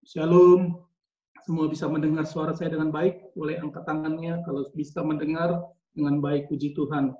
Shalom. Semua bisa mendengar suara saya dengan baik? Boleh angkat tangannya kalau bisa mendengar dengan baik. Puji Tuhan.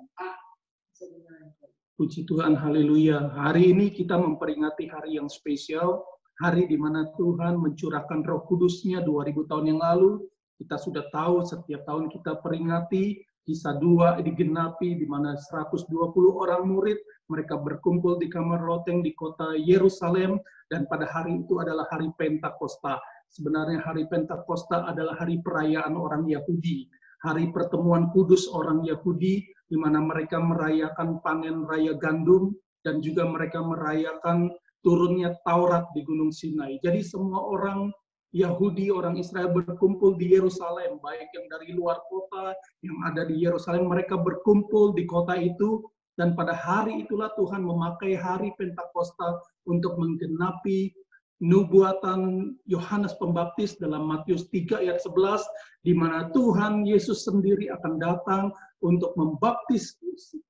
Puji Tuhan, haleluya. Hari ini kita memperingati hari yang spesial, hari di mana Tuhan mencurahkan Roh Kudus-Nya 2000 tahun yang lalu. Kita sudah tahu setiap tahun kita peringati Kisah 2 digenapi, di mana 120 orang murid mereka berkumpul di kamar loteng di kota Yerusalem, dan pada hari itu adalah hari Pentakosta. Sebenarnya hari Pentakosta adalah hari perayaan orang Yahudi, hari pertemuan kudus orang Yahudi, di mana mereka merayakan panen raya gandum, dan juga mereka merayakan turunnya Taurat di Gunung Sinai. Jadi semua orang Yahudi, orang Israel berkumpul di Yerusalem, baik yang dari luar kota, yang ada di Yerusalem, mereka berkumpul di kota itu, dan pada hari itulah Tuhan memakai hari Pentakosta untuk menggenapi nubuatan Yohanes Pembaptis dalam Matius 3 ayat 11, di mana Tuhan Yesus sendiri akan datang untuk membaptis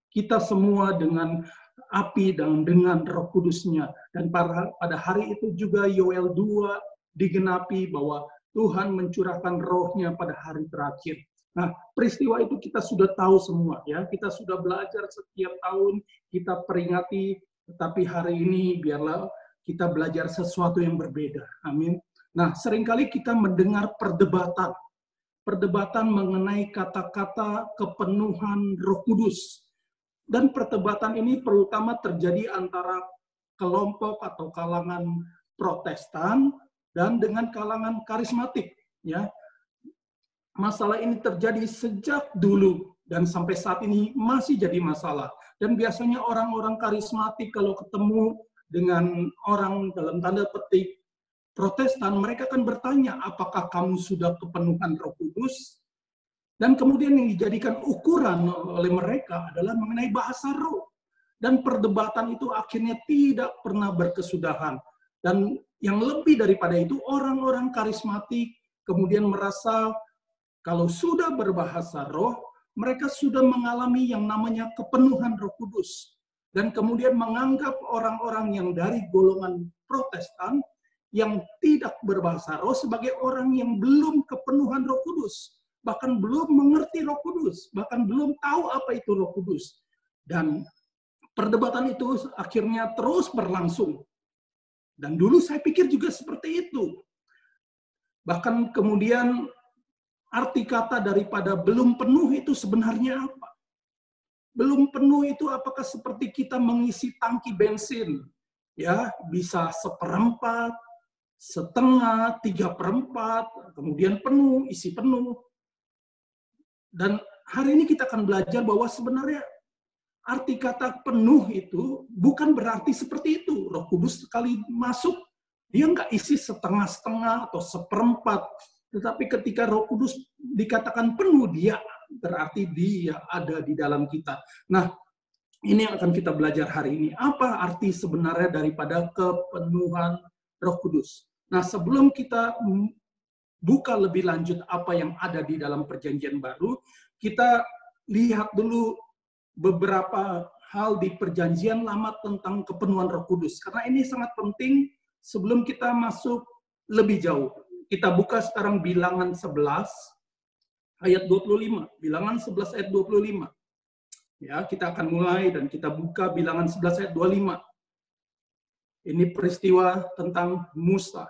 kita semua dengan api dan dengan Roh Kudus-Nya. Dan pada hari itu juga Yoel 2 digenapi bahwa Tuhan mencurahkan roh-Nya pada hari terakhir. Nah, peristiwa itu kita sudah tahu semua, ya. Kita sudah belajar setiap tahun, kita peringati, tetapi hari ini biarlah kita belajar sesuatu yang berbeda. Amin. Nah, seringkali kita mendengar perdebatan mengenai kata-kata kepenuhan Roh Kudus. Dan perdebatan ini terutama terjadi antara kelompok atau kalangan Protestan dan dengan kalangan karismatik, ya. Masalah ini terjadi sejak dulu dan sampai saat ini masih jadi masalah. Dan biasanya orang-orang karismatik kalau ketemu dengan orang dalam tanda petik Protestan, mereka akan bertanya, apakah kamu sudah kepenuhan Roh Kudus? Dan kemudian yang dijadikan ukuran oleh mereka adalah mengenai bahasa roh. Dan perdebatan itu akhirnya tidak pernah berkesudahan. Dan yang lebih daripada itu, orang-orang karismatik kemudian merasa kalau sudah berbahasa roh, mereka sudah mengalami yang namanya kepenuhan Roh Kudus. Dan kemudian menganggap orang-orang yang dari golongan Protestan yang tidak berbahasa roh sebagai orang yang belum kepenuhan Roh Kudus. Bahkan belum mengerti Roh Kudus. Bahkan belum tahu apa itu Roh Kudus. Dan perdebatan itu akhirnya terus berlangsung. Dan dulu saya pikir juga seperti itu. Bahkan kemudian arti kata daripada belum penuh itu sebenarnya apa? Belum penuh itu apakah seperti kita mengisi tangki bensin? Ya, bisa 1/4, setengah, 3/4, kemudian penuh, isi penuh. Dan hari ini kita akan belajar bahwa sebenarnya arti kata penuh itu bukan berarti seperti itu. Roh Kudus sekali masuk, dia nggak isi setengah-setengah atau 1/4. Tetapi ketika Roh Kudus dikatakan penuh, dia berarti dia ada di dalam kita. Nah, ini yang akan kita belajar hari ini. Apa arti sebenarnya daripada kepenuhan Roh Kudus? Nah, sebelum kita buka lebih lanjut apa yang ada di dalam Perjanjian Baru, kita lihat dulu beberapa hal di Perjanjian Lama tentang kepenuhan Roh Kudus. Karena ini sangat penting sebelum kita masuk lebih jauh. Kita buka sekarang Bilangan 11 ayat 25. Bilangan 11 ayat 25. Ya, kita akan mulai dan kita buka Bilangan 11 ayat 25. Ini peristiwa tentang Musa.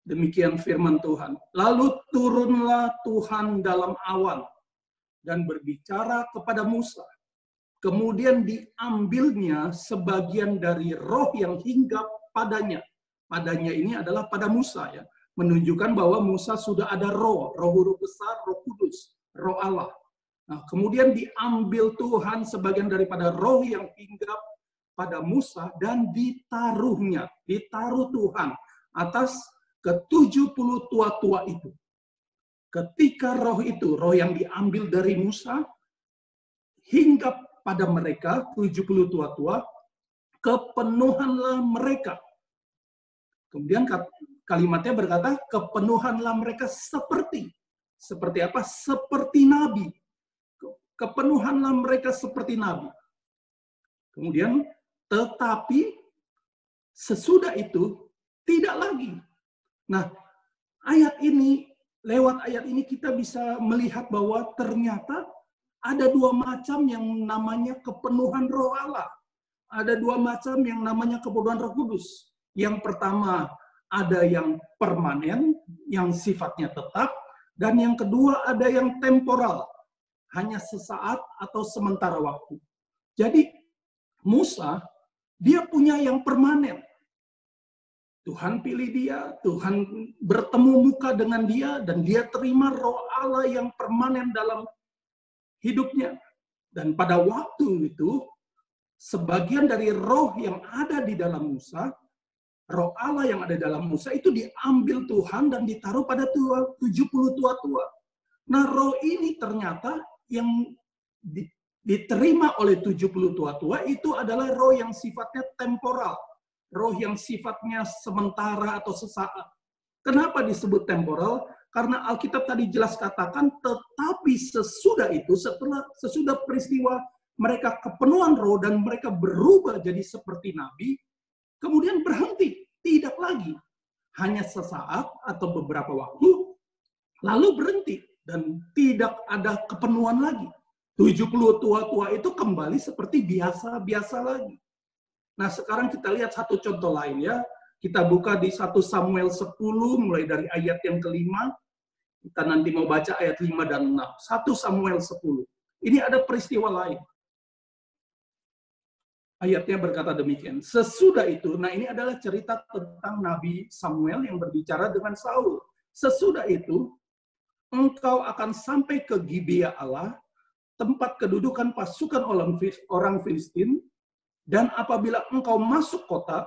Demikian firman Tuhan. Lalu turunlah Tuhan dalam awan dan berbicara kepada Musa. Kemudian diambilnya sebagian dari roh yang hinggap padanya. Padanya ini adalah pada Musa, ya, menunjukkan bahwa Musa sudah ada roh huruf besar, Roh Kudus, roh Allah. Nah, kemudian diambil Tuhan sebagian daripada roh yang hinggap pada Musa dan ditaruh Tuhan atas ke-70 tua-tua itu. Ketika roh itu, roh yang diambil dari Musa, hinggap pada mereka, 70 tua-tua, kepenuhanlah mereka. Kemudian kalimatnya berkata, kepenuhanlah mereka seperti apa? Seperti nabi. Kepenuhanlah mereka seperti nabi. Kemudian, tetapi sesudah itu tidak lagi. Nah, Lewat ayat ini kita bisa melihat bahwa ternyata ada dua macam yang namanya kepenuhan Roh Allah. Ada dua macam yang namanya kepenuhan Roh Kudus. Yang pertama ada yang permanen, yang sifatnya tetap, dan yang kedua ada yang temporal, hanya sesaat atau sementara waktu. Jadi Musa, dia punya yang permanen. Tuhan pilih dia, Tuhan bertemu muka dengan dia, dan dia terima Roh Allah yang permanen dalam hidupnya. Dan pada waktu itu, sebagian dari roh yang ada di dalam Musa, Roh Allah yang ada dalam Musa itu diambil Tuhan dan ditaruh pada 70 tua-tua. Nah, roh ini ternyata yang diterima oleh 70 tua-tua itu adalah roh yang sifatnya temporal. Roh yang sifatnya sementara atau sesaat. Kenapa disebut temporal? Karena Alkitab tadi jelas katakan, tetapi sesudah itu, sesudah peristiwa mereka kepenuhan roh dan mereka berubah jadi seperti nabi, kemudian berhenti, tidak lagi. Hanya sesaat atau beberapa waktu, lalu berhenti. Dan tidak ada kepenuhan lagi. 70 tua-tua itu kembali seperti biasa-biasa lagi. Nah, sekarang kita lihat satu contoh lain ya. Kita buka di 1 Samuel 10, mulai dari ayat yang kelima. Kita nanti mau baca ayat 5 dan 6. 1 Samuel 10. Ini ada peristiwa lain. Ayatnya berkata demikian. Sesudah itu, nah ini adalah cerita tentang Nabi Samuel yang berbicara dengan Saul. Sesudah itu, engkau akan sampai ke Gibea Allah, tempat kedudukan pasukan orang Filistin, dan apabila engkau masuk kota,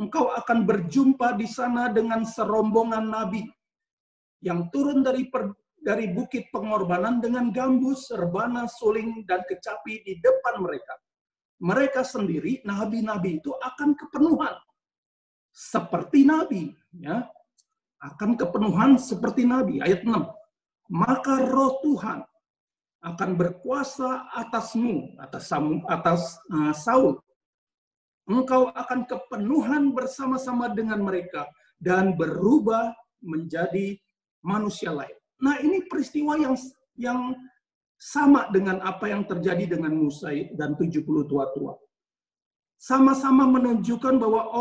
engkau akan berjumpa di sana dengan serombongan nabi yang turun dari bukit pengorbanan dengan gambus, rebana, suling, dan kecapi di depan mereka. Mereka sendiri, nabi-nabi itu akan kepenuhan seperti nabi, ya, akan kepenuhan seperti nabi. Ayat 6. Maka Roh Tuhan akan berkuasa atasmu, atas Saul. Engkau akan kepenuhan bersama-sama dengan mereka dan berubah menjadi manusia lain. Nah, ini peristiwa yang sama dengan apa yang terjadi dengan Musa dan 70 tua-tua. Sama-sama menunjukkan bahwa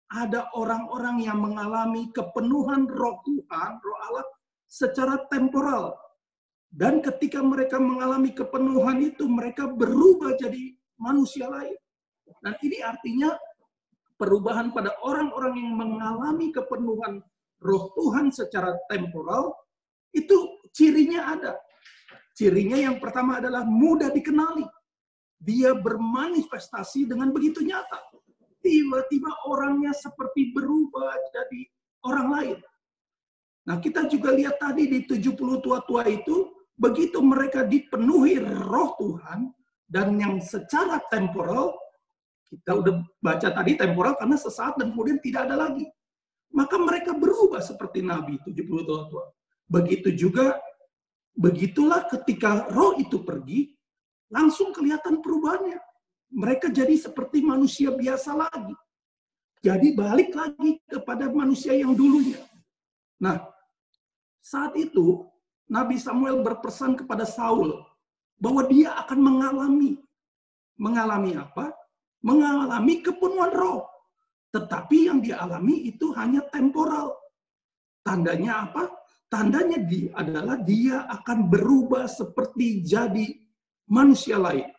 ada orang-orang yang mengalami kepenuhan Roh Tuhan, Roh Allah secara temporal. Dan ketika mereka mengalami kepenuhan itu, mereka berubah jadi manusia lain. Dan ini artinya perubahan pada orang-orang yang mengalami kepenuhan Roh Tuhan secara temporal, itu cirinya ada. Cirinya yang pertama adalah mudah dikenali. Dia bermanifestasi dengan begitu nyata. Tiba-tiba orangnya seperti berubah jadi orang lain. Nah, kita juga lihat tadi di 70 tua-tua itu, begitu mereka dipenuhi Roh Tuhan, dan yang secara temporal, kita udah baca tadi temporal karena sesaat dan kemudian tidak ada lagi. Maka mereka berubah seperti Nabi 70 tua-tua. Begitulah ketika roh itu pergi, langsung kelihatan perubahannya. Mereka jadi seperti manusia biasa lagi. Jadi balik lagi kepada manusia yang dulunya. Nah, saat itu Nabi Samuel berpesan kepada Saul bahwa dia akan mengalami apa? Mengalami kepenuhan roh. Tetapi yang dia alami itu hanya temporal. Tandanya apa? Tandanya adalah dia akan berubah seperti jadi manusia lain.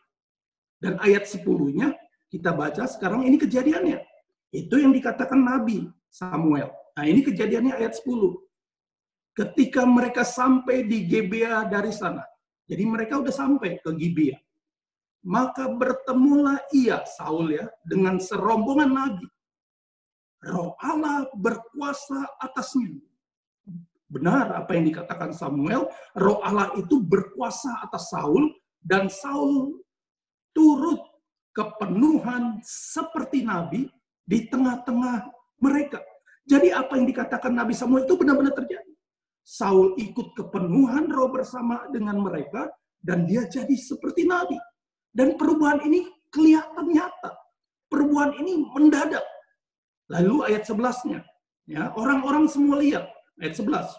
Dan ayat 10-nya kita baca sekarang, ini kejadiannya. Itu yang dikatakan Nabi Samuel. Nah, ini kejadiannya ayat 10. Ketika mereka sampai di Gibea dari sana. Jadi mereka udah sampai ke Gibea. Maka bertemulah ia, Saul ya, dengan serombongan nabi. Roh Allah berkuasa atasnya. Benar apa yang dikatakan Samuel, Roh Allah itu berkuasa atas Saul, dan Saul turut kepenuhan seperti nabi di tengah-tengah mereka. Jadi apa yang dikatakan Nabi Samuel itu benar-benar terjadi. Saul ikut kepenuhan roh bersama dengan mereka, dan dia jadi seperti nabi. Dan perubahan ini kelihatan nyata. Perubahan ini mendadak. Lalu ayat 11-nya, ya, orang-orang semua lihat. ayat 11.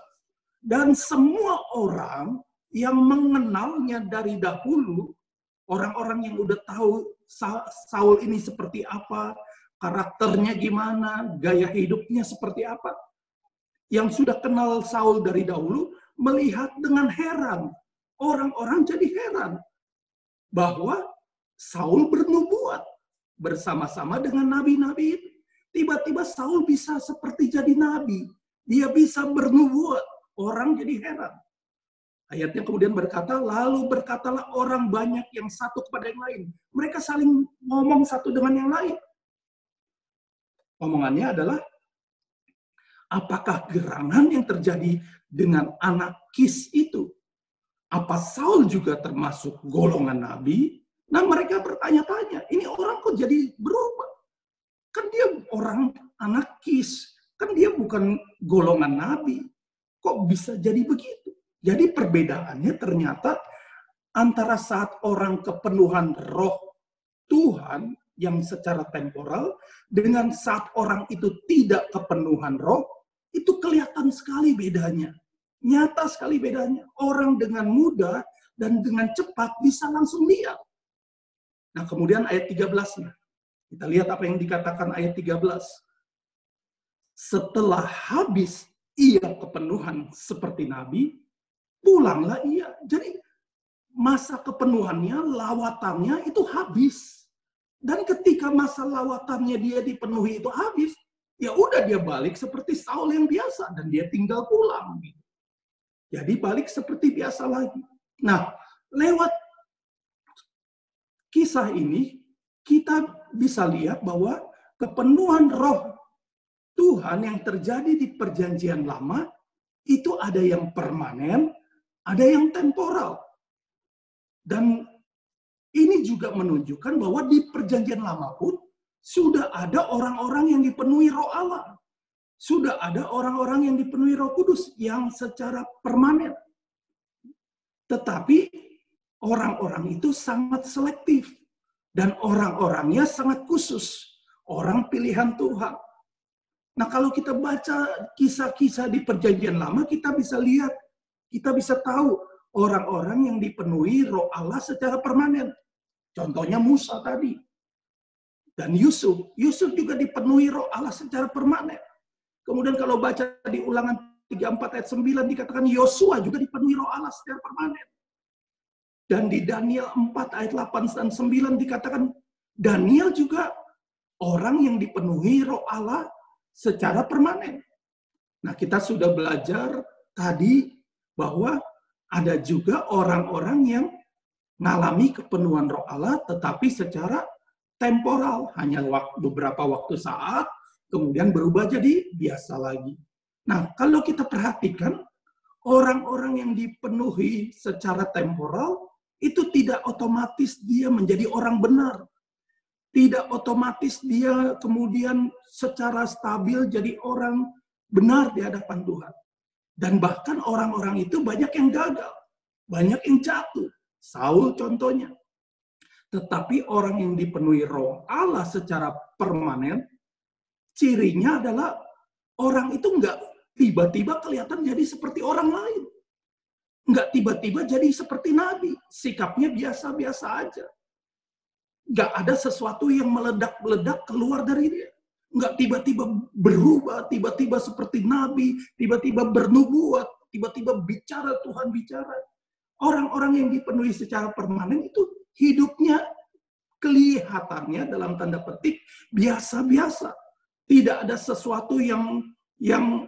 Dan semua orang yang mengenalnya dari dahulu, orang-orang yang udah tahu Saul ini seperti apa, karakternya gimana, gaya hidupnya seperti apa, yang sudah kenal Saul dari dahulu, melihat dengan heran. Orang-orang jadi heran bahwa Saul bernubuat bersama-sama dengan nabi-nabi itu. Tiba-tiba Saul bisa seperti jadi nabi. Dia bisa bernubuat. Orang jadi heran. Ayatnya kemudian berkata, lalu berkatalah orang banyak yang satu kepada yang lain. Mereka saling ngomong satu dengan yang lain. Omongannya adalah, apakah gerangan yang terjadi dengan anak Kis itu? Apa Saul juga termasuk golongan nabi? Nah, mereka bertanya-tanya, ini orang kok jadi berubah? Kan dia orang anak Kis, kan dia bukan golongan nabi. Kok bisa jadi begitu? Jadi perbedaannya ternyata antara saat orang kepenuhan roh Tuhan yang secara temporal dengan saat orang itu tidak kepenuhan roh, itu kelihatan sekali bedanya. Nyata sekali bedanya. Orang dengan mudah dan dengan cepat bisa langsung lihat. Nah, kemudian ayat 13-nya. Kita lihat apa yang dikatakan ayat 13. Setelah habis ia kepenuhan seperti nabi, pulanglah ia. Jadi masa kepenuhannya, lawatannya itu habis. Dan ketika masa lawatannya dia dipenuhi itu habis, ya udah dia balik seperti Saul yang biasa dan dia tinggal pulang. Jadi balik seperti biasa lagi. Nah, lewat kisah ini kita bisa lihat bahwa kepenuhan roh Tuhan yang terjadi di perjanjian lama itu ada yang permanen, ada yang temporal. Dan ini juga menunjukkan bahwa di perjanjian lama pun sudah ada orang-orang yang dipenuhi roh Allah. Sudah ada orang-orang yang dipenuhi Roh Kudus yang secara permanen. Tetapi orang-orang itu sangat selektif. Dan orang-orangnya sangat khusus. Orang pilihan Tuhan. Nah, kalau kita baca kisah-kisah di perjanjian lama, kita bisa lihat, kita bisa tahu orang-orang yang dipenuhi roh Allah secara permanen. Contohnya Musa tadi. Dan Yusuf. Yusuf juga dipenuhi roh Allah secara permanen. Kemudian kalau baca di Ulangan 34 ayat 9 dikatakan Yosua juga dipenuhi roh Allah secara permanen. Dan di Daniel 4 ayat 8 dan 9 dikatakan Daniel juga orang yang dipenuhi roh Allah secara permanen. Nah, kita sudah belajar tadi bahwa ada juga orang-orang yang mengalami kepenuhan roh Allah tetapi secara temporal, hanya beberapa waktu saat, kemudian berubah jadi biasa lagi. Nah, kalau kita perhatikan, orang-orang yang dipenuhi secara temporal, itu tidak otomatis dia menjadi orang benar. Tidak otomatis dia kemudian secara stabil jadi orang benar di hadapan Tuhan. Dan bahkan orang-orang itu banyak yang gagal, banyak yang jatuh. Saul contohnya. Tetapi orang yang dipenuhi roh Allah secara permanen, cirinya adalah orang itu enggak tiba-tiba kelihatan jadi seperti orang lain. Enggak tiba-tiba jadi seperti nabi. Sikapnya biasa-biasa aja. Enggak ada sesuatu yang meledak-meledak keluar dari dia. Enggak tiba-tiba berubah, tiba-tiba seperti nabi, tiba-tiba bernubuat, tiba-tiba bicara Tuhan bicara. Orang-orang yang dipenuhi secara permanen itu hidupnya kelihatannya dalam tanda petik biasa-biasa. Tidak ada sesuatu yang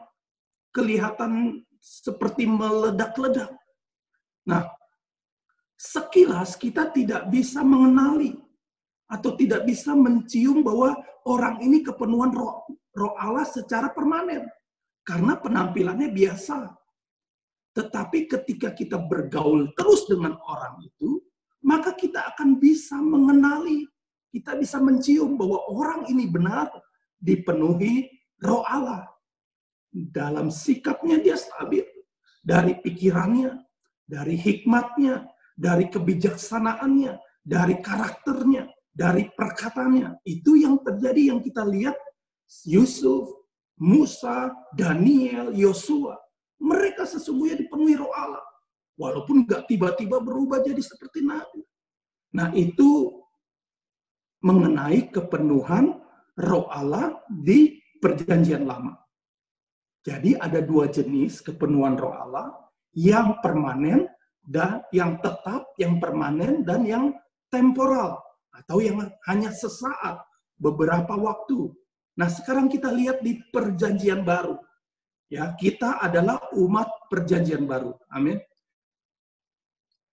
kelihatan seperti meledak-ledak. Nah, sekilas kita tidak bisa mengenali atau tidak bisa mencium bahwa orang ini kepenuhan roh Allah secara permanen. Karena penampilannya biasa. Tetapi ketika kita bergaul terus dengan orang itu, maka kita akan bisa mengenali, kita bisa mencium bahwa orang ini benar dipenuhi roh Allah. Dalam sikapnya dia stabil. Dari pikirannya, dari hikmatnya, dari kebijaksanaannya, dari karakternya, dari perkataannya. Itu yang terjadi yang kita lihat Yusuf, Musa, Daniel, Yosua. Mereka sesungguhnya dipenuhi Roh Allah. Walaupun nggak tiba-tiba berubah jadi seperti Nabi. Nah, itu mengenai kepenuhan Roh Allah di Perjanjian Lama. Jadi ada dua jenis kepenuhan Roh Allah, yang permanen dan yang tetap, yang permanen dan yang temporal atau yang hanya sesaat, beberapa waktu. Nah, sekarang kita lihat di Perjanjian Baru. Ya, kita adalah umat Perjanjian Baru. Amin.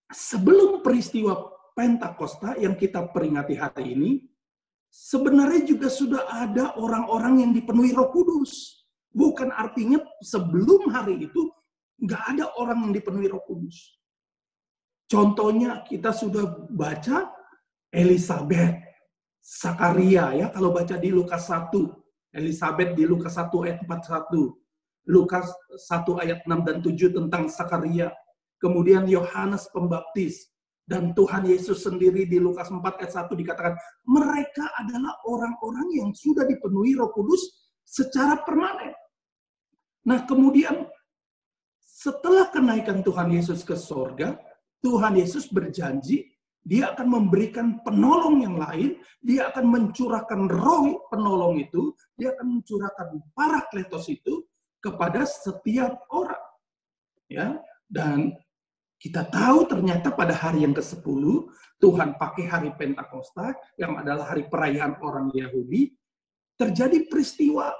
Sebelum peristiwa Pentakosta yang kita peringati hari ini, sebenarnya juga sudah ada orang-orang yang dipenuhi Roh Kudus. Bukan artinya sebelum hari itu nggak ada orang yang dipenuhi Roh Kudus. Contohnya kita sudah baca Elisabet, Zakaria, ya, kalau baca di Lukas 1, Elisabet di Lukas 1 ayat 41, Lukas 1 ayat 6 dan 7 tentang Zakaria. Kemudian Yohanes Pembaptis dan Tuhan Yesus sendiri di Lukas 4 ayat 1 dikatakan mereka adalah orang-orang yang sudah dipenuhi Roh Kudus secara permanen. Nah, kemudian setelah kenaikan Tuhan Yesus ke sorga, Tuhan Yesus berjanji dia akan memberikan penolong yang lain, dia akan mencurahkan roh penolong itu, dia akan mencurahkan Parakletos itu kepada setiap orang. Ya, dan kita tahu ternyata pada hari yang ke-10, Tuhan pakai hari Pentakosta, yang adalah hari perayaan orang Yahudi, terjadi peristiwa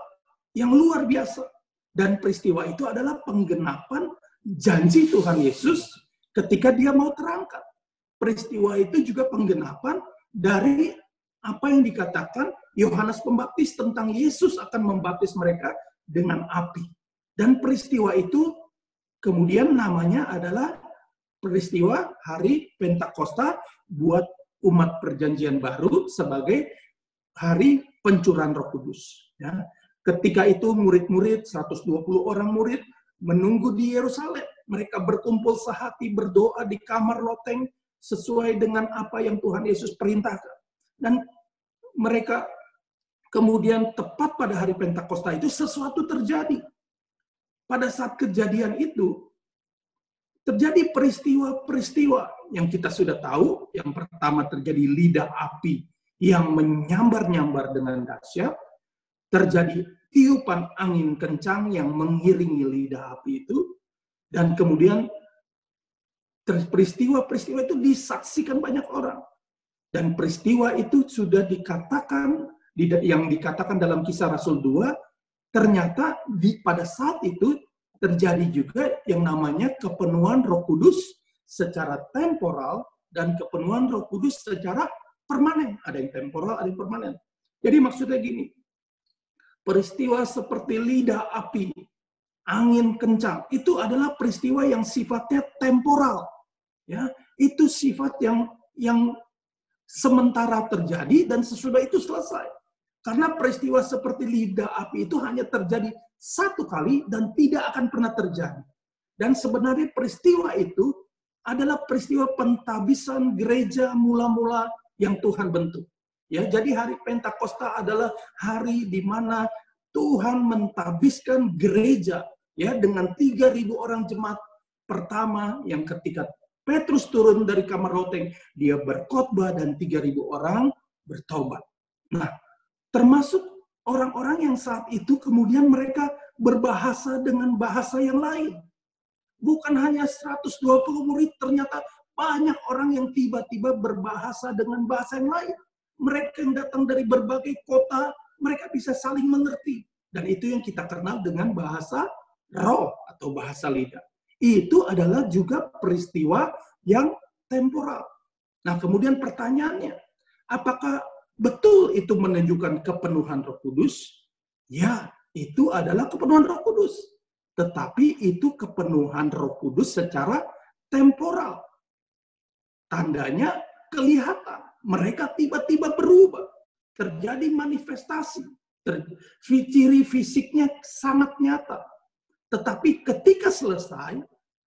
yang luar biasa. Dan peristiwa itu adalah penggenapan janji Tuhan Yesus ketika dia mau terangkat. Peristiwa itu juga penggenapan dari apa yang dikatakan Yohanes Pembaptis tentang Yesus akan membaptis mereka dengan api. Dan peristiwa itu kemudian namanya adalah peristiwa hari Pentakosta buat umat Perjanjian Baru sebagai hari pencurahan Roh Kudus. Ya. Ketika itu murid-murid, 120 orang murid, menunggu di Yerusalem. Mereka berkumpul sehati, berdoa di kamar loteng, sesuai dengan apa yang Tuhan Yesus perintahkan. Dan mereka kemudian tepat pada hari Pentakosta itu sesuatu terjadi. Pada saat kejadian itu, terjadi peristiwa-peristiwa yang kita sudah tahu. Yang pertama terjadi lidah api yang menyambar-nyambar dengan dahsyat. Terjadi tiupan angin kencang yang mengiringi lidah api itu. Dan kemudian peristiwa-peristiwa itu disaksikan banyak orang. Dan peristiwa itu sudah dikatakan, yang dikatakan dalam Kisah Rasul 2, ternyata pada saat itu terjadi juga yang namanya kepenuhan Roh Kudus secara temporal dan kepenuhan Roh Kudus secara permanen. Ada yang temporal, ada yang permanen. Jadi maksudnya gini, peristiwa seperti lidah api, angin kencang, itu adalah peristiwa yang sifatnya temporal. Ya, itu sifat yang sementara terjadi dan sesudah itu selesai. Karena peristiwa seperti lidah api itu hanya terjadi satu kali dan tidak akan pernah terjadi. Dan sebenarnya peristiwa itu adalah peristiwa pentabisan gereja mula-mula yang Tuhan bentuk. Ya, jadi hari Pentakosta adalah hari di mana Tuhan mentabiskan gereja, ya, dengan 3.000 orang jemaat pertama yang ketika Petrus turun dari kamar loteng, dia berkhotbah dan 3.000 orang bertobat. Nah, termasuk orang-orang yang saat itu kemudian mereka berbahasa dengan bahasa yang lain. Bukan hanya 120 murid, ternyata banyak orang yang tiba-tiba berbahasa dengan bahasa yang lain. Mereka yang datang dari berbagai kota, mereka bisa saling mengerti. Dan itu yang kita kenal dengan bahasa roh atau bahasa lidah. Itu adalah juga peristiwa yang temporal. Nah, kemudian pertanyaannya, apakah betul itu menunjukkan kepenuhan Roh Kudus? Ya, itu adalah kepenuhan Roh Kudus. Tetapi itu kepenuhan Roh Kudus secara temporal. Tandanya kelihatan. Mereka tiba-tiba berubah. Terjadi manifestasi. Ciri fisiknya sangat nyata. Tetapi ketika selesai,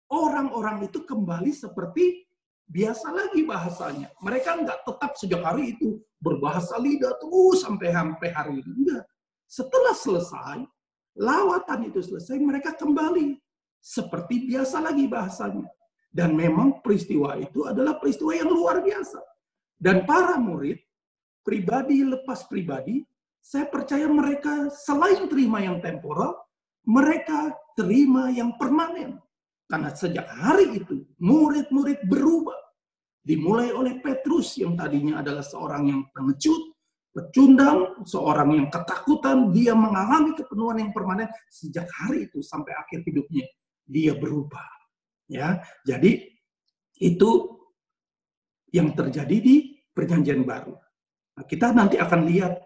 orang-orang itu kembali seperti biasa lagi bahasanya. Mereka nggak tetap sejak hari itu berbahasa lidah terus sampai hari ini. Enggak. Setelah selesai, lawatan itu selesai, mereka kembali seperti biasa lagi bahasanya. Dan memang peristiwa itu adalah peristiwa yang luar biasa. Dan para murid, pribadi lepas pribadi, saya percaya mereka selain terima yang temporal, mereka terima yang permanen. Karena sejak hari itu, murid-murid berubah. Dimulai oleh Petrus yang tadinya adalah seorang yang pengecut, pecundang, seorang yang ketakutan, dia mengalami kepenuhan yang permanen sejak hari itu sampai akhir hidupnya. Dia berubah. Ya, jadi itu yang terjadi di Perjanjian Baru. Nah, kita nanti akan lihat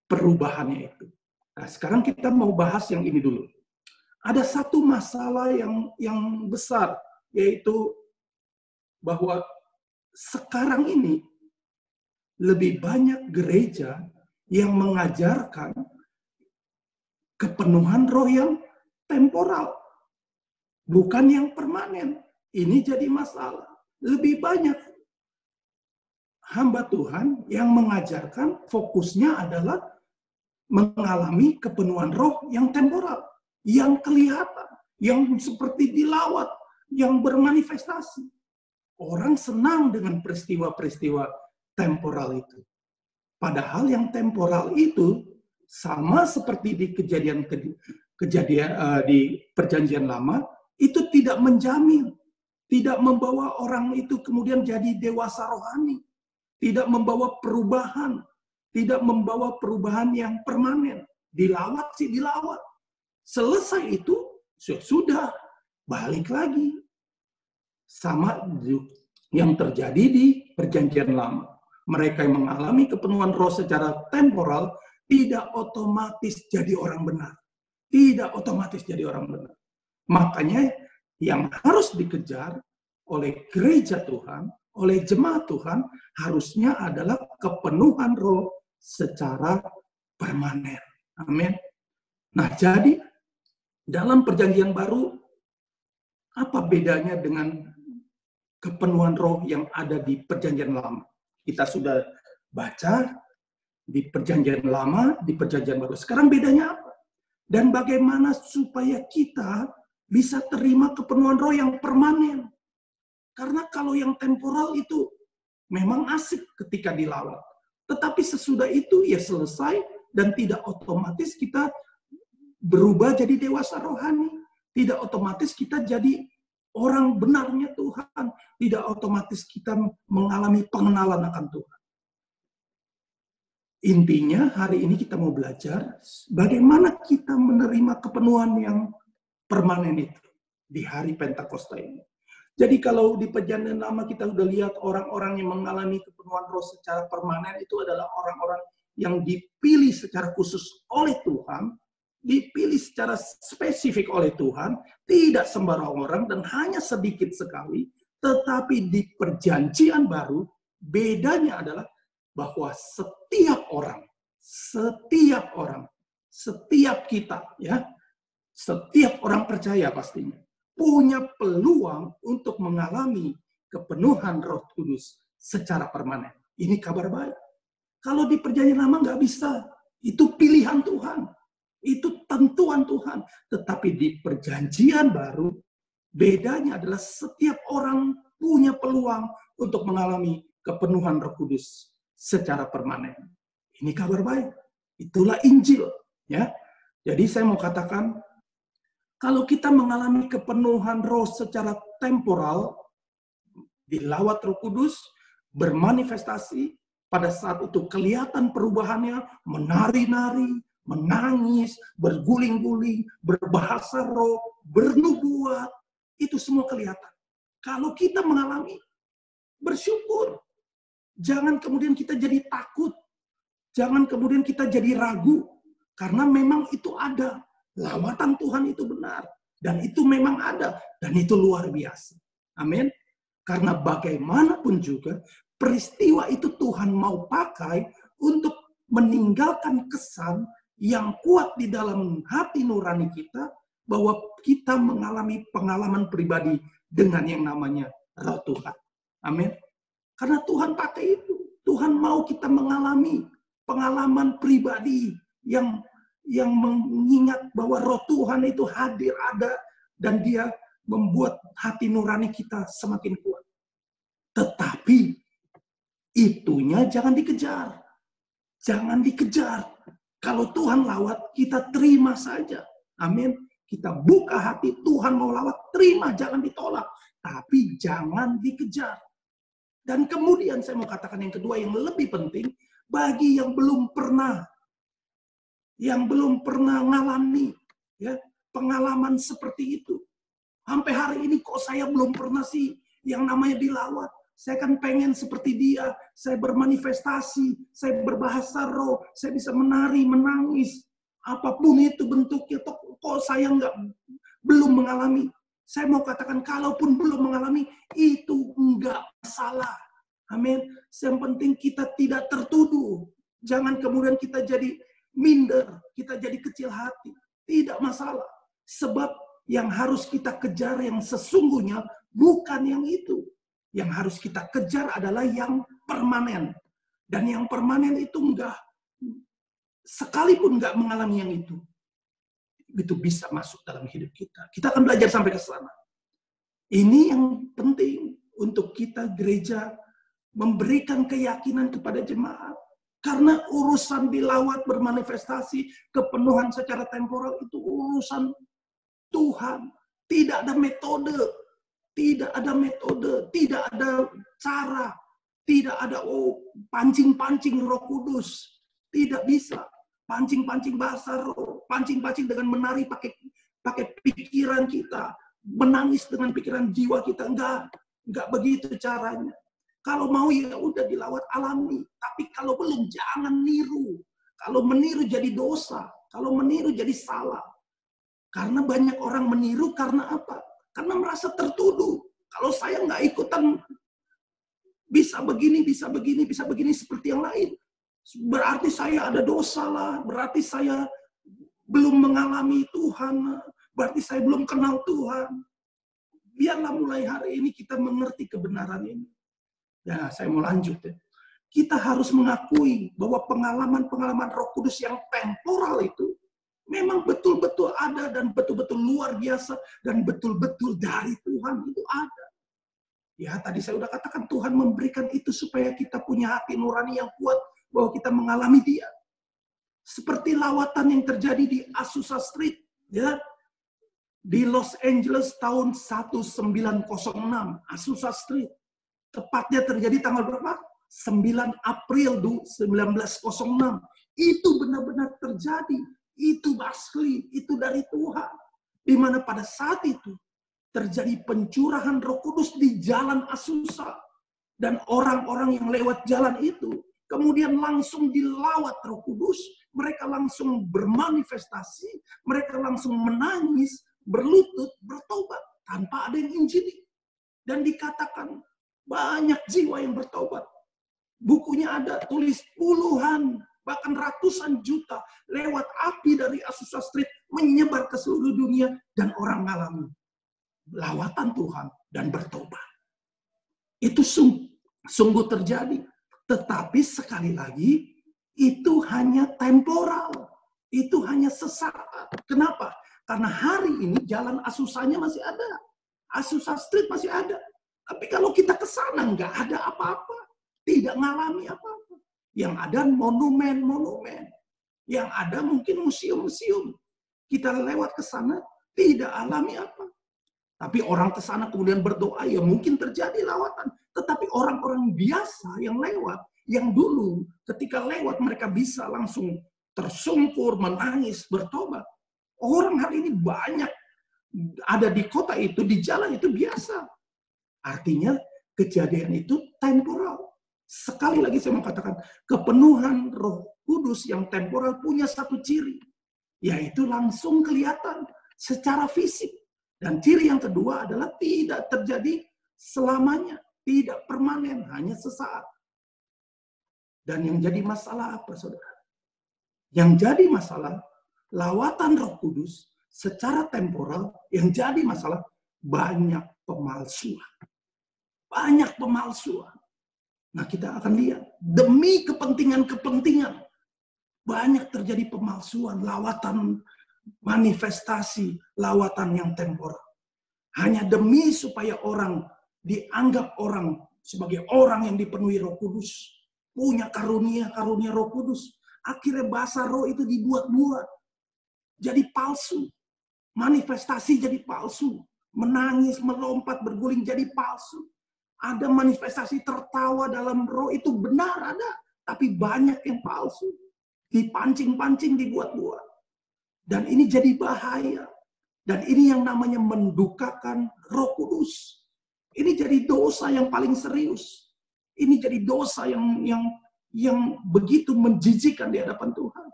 perubahannya itu. Nah, sekarang kita mau bahas yang ini dulu. Ada satu masalah yang besar, yaitu bahwa sekarang ini lebih banyak gereja yang mengajarkan kepenuhan roh yang temporal, bukan yang permanen. Ini jadi masalah. Lebih banyak hamba Tuhan yang mengajarkan fokusnya adalah mengalami kepenuhan roh yang temporal, yang kelihatan, yang seperti dilawat, yang bermanifestasi. Orang senang dengan peristiwa-peristiwa temporal itu. Padahal yang temporal itu sama seperti di kejadian di Perjanjian Lama, itu tidak menjamin, tidak membawa orang itu kemudian jadi dewasa rohani, tidak membawa perubahan, tidak membawa perubahan yang permanen. Dilawat sih dilawat. Selesai itu, sudah balik lagi. Sama yang terjadi di Perjanjian Lama. Mereka yang mengalami kepenuhan roh secara temporal tidak otomatis jadi orang benar. Tidak otomatis jadi orang benar. Makanya yang harus dikejar oleh gereja Tuhan, oleh jemaat Tuhan, harusnya adalah kepenuhan roh secara permanen. Amin. Nah, jadi dalam Perjanjian Baru, apa bedanya dengan kepenuhan roh yang ada di Perjanjian Lama? Kita sudah baca di Perjanjian Lama, di Perjanjian Baru. Sekarang bedanya apa? Dan bagaimana supaya kita bisa terima kepenuhan roh yang permanen? Karena kalau yang temporal itu memang asik ketika dilawat. Tetapi sesudah itu ya selesai dan tidak otomatis kita berubah jadi dewasa rohani. Tidak otomatis kita jadi orang benarnya Tuhan. Tidak otomatis kita mengalami pengenalan akan Tuhan. Intinya hari ini kita mau belajar bagaimana kita menerima kepenuhan yang permanen itu di hari Pentakosta ini. Jadi kalau di Perjanjian Lama kita sudah lihat orang-orang yang mengalami kepenuhan roh secara permanen itu adalah orang-orang yang dipilih secara khusus oleh Tuhan, dipilih secara spesifik oleh Tuhan, tidak sembarang orang dan hanya sedikit sekali. Tetapi di Perjanjian Baru bedanya adalah bahwa setiap kita, ya, setiap orang percaya pastinya punya peluang untuk mengalami kepenuhan Roh Kudus secara permanen. Ini kabar baik. Kalau di Perjanjian Lama nggak bisa, itu pilihan Tuhan, itu tentuan Tuhan. Tetapi di Perjanjian Baru bedanya adalah setiap orang punya peluang untuk mengalami kepenuhan Roh Kudus secara permanen. Ini kabar baik. Itulah Injil, ya. Jadi saya mau katakan, kalau kita mengalami kepenuhan roh secara temporal, dilawat Roh Kudus, bermanifestasi, pada saat itu kelihatan perubahannya, menari-nari, menangis, berguling-guling, berbahasa roh, bernubuat, itu semua kelihatan. Kalau kita mengalami, bersyukur. Jangan kemudian kita jadi takut. Jangan kemudian kita jadi ragu. Karena memang itu ada. Lawatan Tuhan itu benar. Dan itu memang ada. Dan itu luar biasa. Amin. Karena bagaimanapun juga, peristiwa itu Tuhan mau pakai untuk meninggalkan kesan yang kuat di dalam hati nurani kita, bahwa kita mengalami pengalaman pribadi dengan yang namanya Roh Tuhan. Amin. Karena Tuhan pakai itu. Tuhan mau kita mengalami pengalaman pribadi yang mengingat bahwa Roh Tuhan itu hadir, ada dan dia membuat hati nurani kita semakin kuat. Tetapi itunya jangan dikejar. Jangan dikejar. Kalau Tuhan lawat, kita terima saja. Amin. Kita buka hati, Tuhan mau lawat, terima, jangan ditolak. Tapi jangan dikejar. Dan kemudian saya mau katakan yang kedua yang lebih penting, bagi yang belum pernah ngalami ya pengalaman seperti itu. Sampai hari ini kok saya belum pernah sih yang namanya dilawat. Saya kan pengen seperti dia, saya bermanifestasi, saya berbahasa roh, saya bisa menari, menangis, apapun itu bentuknya. Kok saya belum mengalami. Saya mau katakan, kalaupun belum mengalami, itu enggak masalah. Amin. Yang penting kita tidak tertuduh. Jangan kemudian kita jadi minder, kita jadi kecil hati. Tidak masalah. Sebab yang harus kita kejar yang sesungguhnya bukan yang itu. Yang harus kita kejar adalah yang permanen. Dan yang permanen itu enggak, sekalipun enggak mengalami yang itu bisa masuk dalam hidup kita. Kita akan belajar sampai ke sana. Ini yang penting untuk kita gereja memberikan keyakinan kepada jemaat. Karena urusan dilawat, bermanifestasi, kepenuhan secara temporal itu urusan Tuhan. Tidak ada metode. Tidak ada metode. Tidak ada cara. Tidak ada pancing-pancing Roh Kudus. Tidak bisa. Pancing-pancing bahasa roh. Pancing-pancing dengan menari pakai pikiran kita. Menangis dengan pikiran jiwa kita. Enggak begitu caranya. Kalau mau ya udah dilawat alami. Tapi kalau belum jangan niru. Kalau meniru jadi dosa. Kalau meniru jadi salah. Karena banyak orang meniru karena apa? Karena merasa tertuduh. Kalau saya nggak ikutan bisa begini seperti yang lain. Berarti saya ada dosa lah. Berarti saya belum mengalami Tuhan. Berarti saya belum kenal Tuhan. Biarlah mulai hari ini kita mengerti kebenaran ini. Ya, saya mau lanjut ya. Kita harus mengakui bahwa pengalaman-pengalaman Roh Kudus yang temporal itu memang betul-betul ada dan betul-betul luar biasa dan betul-betul dari Tuhan itu ada. Ya, tadi saya udah katakan Tuhan memberikan itu supaya kita punya hati nurani yang kuat bahwa kita mengalami Dia. Seperti lawatan yang terjadi di Azusa Street, ya. Di Los Angeles tahun 1906, Azusa Street. Tepatnya terjadi tanggal berapa? 9 April 1906. Itu benar-benar terjadi. Itu asli, itu dari Tuhan. Di mana pada saat itu terjadi pencurahan Roh Kudus di jalan Azusa. Dan orang-orang yang lewat jalan itu kemudian langsung dilawat Roh Kudus. Mereka langsung bermanifestasi. Mereka langsung menangis, berlutut, bertobat. Tanpa ada yang injili. Dan dikatakan banyak jiwa yang bertobat. Bukunya ada tulis puluhan, bahkan ratusan juta lewat api dari Azusa Street menyebar ke seluruh dunia. Dan orang mengalami lawatan Tuhan dan bertobat. Itu sungguh terjadi. Tetapi sekali lagi, itu hanya temporal. Itu hanya sesaat. Kenapa? Karena hari ini jalan Azusanya masih ada. Azusa Street masih ada. Tapi kalau kita ke sana nggak ada apa-apa. Tidak mengalami apa-apa. Yang ada monumen-monumen. Yang ada mungkin museum-museum. Kita lewat ke sana tidak alami apa. Tapi orang ke sana kemudian berdoa, ya mungkin terjadi lawatan. Tetapi orang-orang biasa yang lewat, yang dulu ketika lewat mereka bisa langsung tersungkur, menangis, bertobat. Orang hari ini banyak ada di kota itu, di jalan itu biasa. Artinya kejadian itu temporal. Sekali lagi saya mau katakan, kepenuhan Roh Kudus yang temporal punya satu ciri. Yaitu langsung kelihatan secara fisik. Dan ciri yang kedua adalah tidak terjadi selamanya. Tidak permanen, hanya sesaat. Dan yang jadi masalah apa, saudara? Yang jadi masalah, lawatan Roh Kudus secara temporal, yang jadi masalah, banyak pemalsuan. Banyak pemalsuan. Nah, kita akan lihat. Demi kepentingan-kepentingan, banyak terjadi pemalsuan, lawatan manifestasi, lawatan yang temporal. Hanya demi supaya orang dianggap orang sebagai orang yang dipenuhi Roh Kudus. Punya karunia-karunia Roh Kudus. Akhirnya bahasa roh itu dibuat-buat. Jadi palsu. Manifestasi jadi palsu. Menangis, melompat, berguling jadi palsu. Ada manifestasi tertawa dalam roh itu benar ada. Tapi banyak yang palsu. Dipancing-pancing, dibuat-buat. Dan ini jadi bahaya. Dan ini yang namanya mendukakan Roh Kudus. Ini jadi dosa yang paling serius. Ini jadi dosa yang begitu menjijikkan di hadapan Tuhan.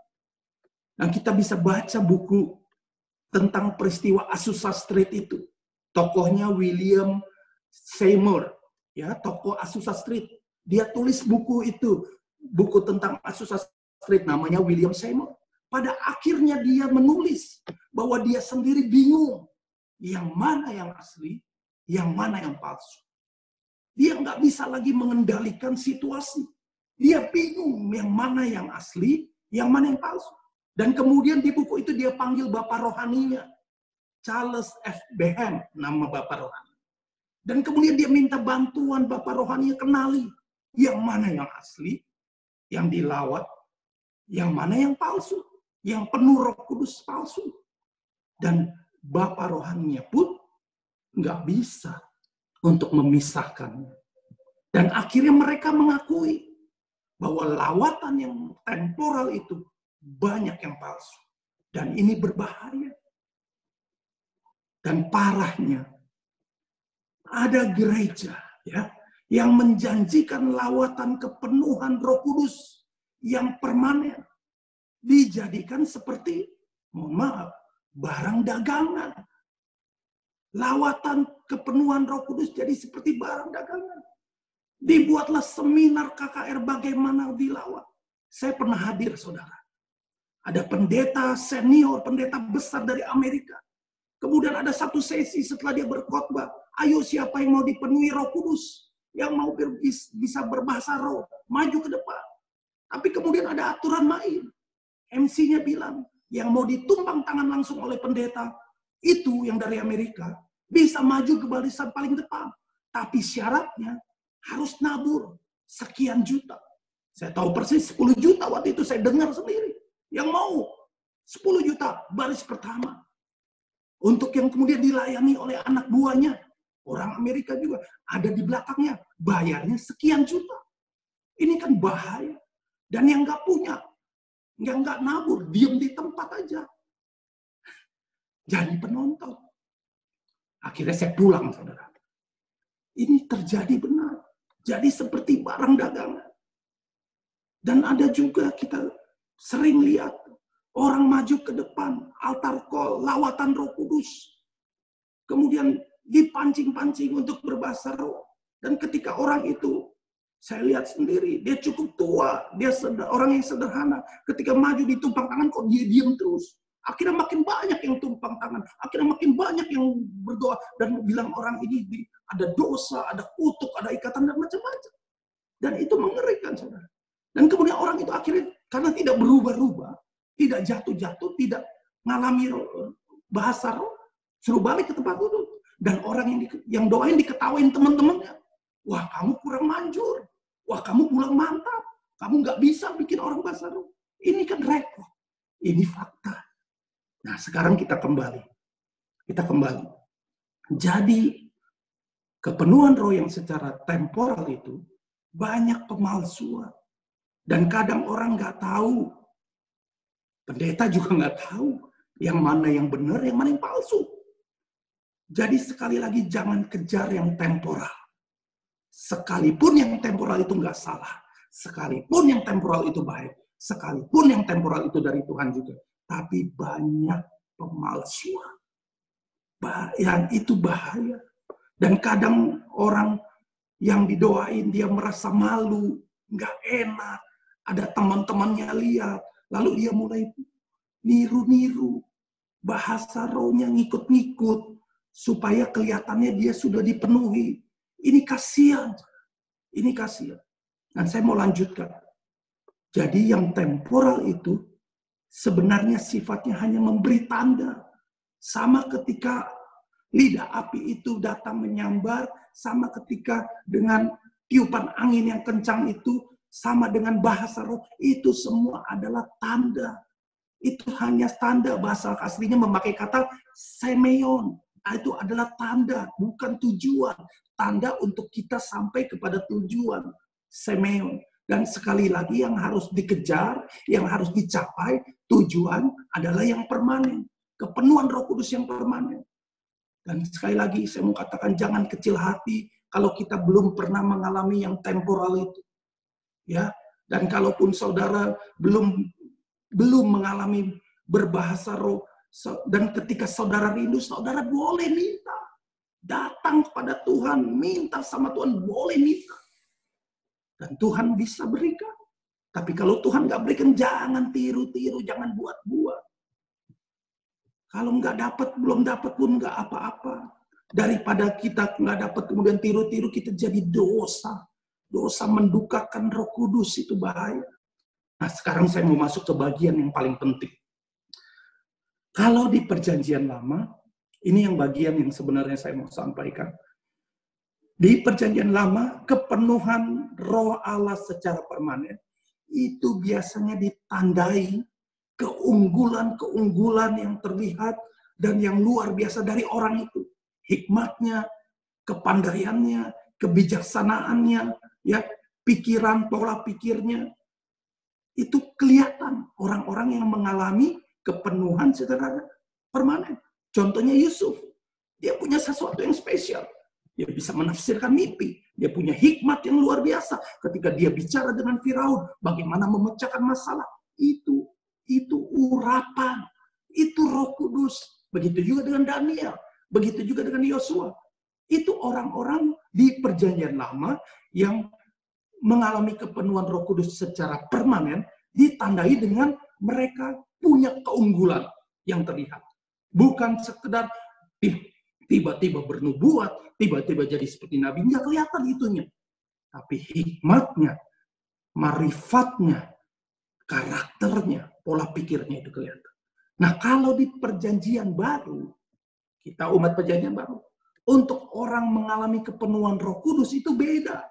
Dan kita bisa baca buku tentang peristiwa Azusa Street itu. Tokohnya William Seymour, ya, tokoh Azusa Street. Dia tulis buku itu, buku tentang Azusa Street, namanya William Seymour. Pada akhirnya dia menulis bahwa dia sendiri bingung yang mana yang asli, yang mana yang palsu. Dia nggak bisa lagi mengendalikan situasi. Dia bingung yang mana yang asli, yang mana yang palsu. Dan kemudian di buku itu dia panggil bapak rohaninya, Charles F. Behem, nama bapak rohani. Dan kemudian dia minta bantuan bapak rohaninya, kenali yang mana yang asli, yang dilawat, yang mana yang palsu. Yang penuh Roh Kudus palsu. Dan bapak rohaninya pun nggak bisa untuk memisahkannya. Dan akhirnya mereka mengakui bahwa lawatan yang temporal itu banyak yang palsu. Dan ini berbahaya. Dan parahnya, ada gereja ya yang menjanjikan lawatan kepenuhan Roh Kudus yang permanen. Dijadikan seperti, mohon maaf, barang dagangan. Lawatan kepenuhan Roh Kudus jadi seperti barang dagangan. Dibuatlah seminar KKR bagaimana dilawat. Saya pernah hadir, saudara. Ada pendeta senior, pendeta besar dari Amerika. Kemudian ada satu sesi setelah dia berkhotbah. Ayo siapa yang mau dipenuhi Roh Kudus, yang mau bisa berbahasa roh, maju ke depan. Tapi kemudian ada aturan main. MC-nya bilang, yang mau ditumpang tangan langsung oleh pendeta, itu yang dari Amerika, bisa maju ke barisan paling depan. Tapi syaratnya harus nabur sekian juta. Saya tahu persis 10 juta waktu itu saya dengar sendiri. Yang mau 10 juta baris pertama. Untuk yang kemudian dilayani oleh anak buahnya. Orang Amerika juga ada di belakangnya. Bayarnya sekian juta. Ini kan bahaya. Dan yang nggak punya, yang nggak nabur, diem di tempat aja. Jadi penonton. Akhirnya saya pulang, saudara. Ini terjadi benar. Jadi seperti barang dagangan. Dan ada juga kita sering lihat orang maju ke depan, altar call, lawatan Roh Kudus. Kemudian dipancing-pancing untuk berbahasa roh. Dan ketika orang itu, saya lihat sendiri, dia cukup tua, dia orang yang sederhana. Ketika maju ditumpang tangan, kok dia diam terus. Akhirnya makin banyak yang tumpang tangan. Akhirnya makin banyak yang berdoa. Dan bilang orang ini ada dosa, ada kutuk, ada ikatan, dan macam-macam. Dan itu mengerikan, saudara. Dan kemudian orang itu akhirnya, karena tidak berubah-ubah, tidak jatuh-jatuh, tidak mengalami bahasa roh, suruh balik ke tempat duduk. Dan orang yang doain diketawain teman-temannya. Wah, kamu kurang manjur. Wah, kamu pulang mantap. Kamu nggak bisa bikin orang bahasa roh. Ini kan rekor. Ini fakta. Nah, sekarang kita kembali. Jadi, kepenuhan roh yang secara temporal itu banyak pemalsuan. Dan kadang orang nggak tahu. Pendeta juga nggak tahu. Yang mana yang benar, yang mana yang palsu. Jadi sekali lagi jangan kejar yang temporal. Sekalipun yang temporal itu nggak salah. Sekalipun yang temporal itu baik. Sekalipun yang temporal itu dari Tuhan juga. Tapi banyak pemalsuan. Yang itu bahaya. Dan kadang orang yang didoain dia merasa malu. Nggak enak. Ada teman-temannya lihat. Lalu dia mulai niru-niru. Bahasa rohnya ngikut-ngikut. Supaya kelihatannya dia sudah dipenuhi. Ini kasihan. Ini kasihan. Dan saya mau lanjutkan. Jadi yang temporal itu sebenarnya sifatnya hanya memberi tanda. Sama ketika lidah api itu datang menyambar, sama ketika dengan tiupan angin yang kencang itu, sama dengan bahasa roh, itu semua adalah tanda. Itu hanya tanda, bahasa aslinya memakai kata semeon. Itu adalah tanda, bukan tujuan. Tanda untuk kita sampai kepada tujuan, semeon. Dan sekali lagi yang harus dikejar, yang harus dicapai, tujuan adalah yang permanen. Kepenuhan Roh Kudus yang permanen. Dan sekali lagi saya mau katakan, jangan kecil hati kalau kita belum pernah mengalami yang temporal itu. Ya, dan kalaupun saudara belum mengalami berbahasa roh, dan ketika saudara rindu, saudara boleh minta. Datang kepada Tuhan, minta sama Tuhan, boleh minta. Dan Tuhan bisa berikan. Tapi kalau Tuhan nggak berikan, jangan tiru-tiru, jangan buat-buat. Kalau nggak dapat, belum dapat pun nggak apa-apa. Daripada kita nggak dapat kemudian tiru-tiru, kita jadi dosa. Dosa mendukakan Roh Kudus, itu bahaya. Nah, sekarang saya mau masuk ke bagian yang paling penting. Kalau di Perjanjian Lama, ini yang bagian yang sebenarnya saya mau sampaikan. Di Perjanjian Lama, kepenuhan Roh Allah secara permanen itu biasanya ditandai keunggulan-keunggulan yang terlihat dan yang luar biasa dari orang itu. Hikmatnya, kepandaiannya, kebijaksanaannya, ya, pikiran, pola pikirnya. Itu kelihatan orang-orang yang mengalami kepenuhan secara permanen. Contohnya Yusuf. Dia punya sesuatu yang spesial. Dia bisa menafsirkan mimpi. Dia punya hikmat yang luar biasa. Ketika dia bicara dengan Firaun, bagaimana memecahkan masalah. Itu urapan. Itu Roh Kudus. Begitu juga dengan Daniel. Begitu juga dengan Yosua. Itu orang-orang di Perjanjian Lama yang mengalami kepenuhan Roh Kudus secara permanen, ditandai dengan mereka punya keunggulan yang terlihat. Bukan sekedar tiba-tiba bernubuat, tiba-tiba jadi seperti Nabi, nggak kelihatan itunya. Tapi hikmatnya, marifatnya, karakternya, pola pikirnya itu kelihatan. Nah, kalau di Perjanjian Baru, kita umat Perjanjian Baru, untuk orang mengalami kepenuhan Roh Kudus itu beda.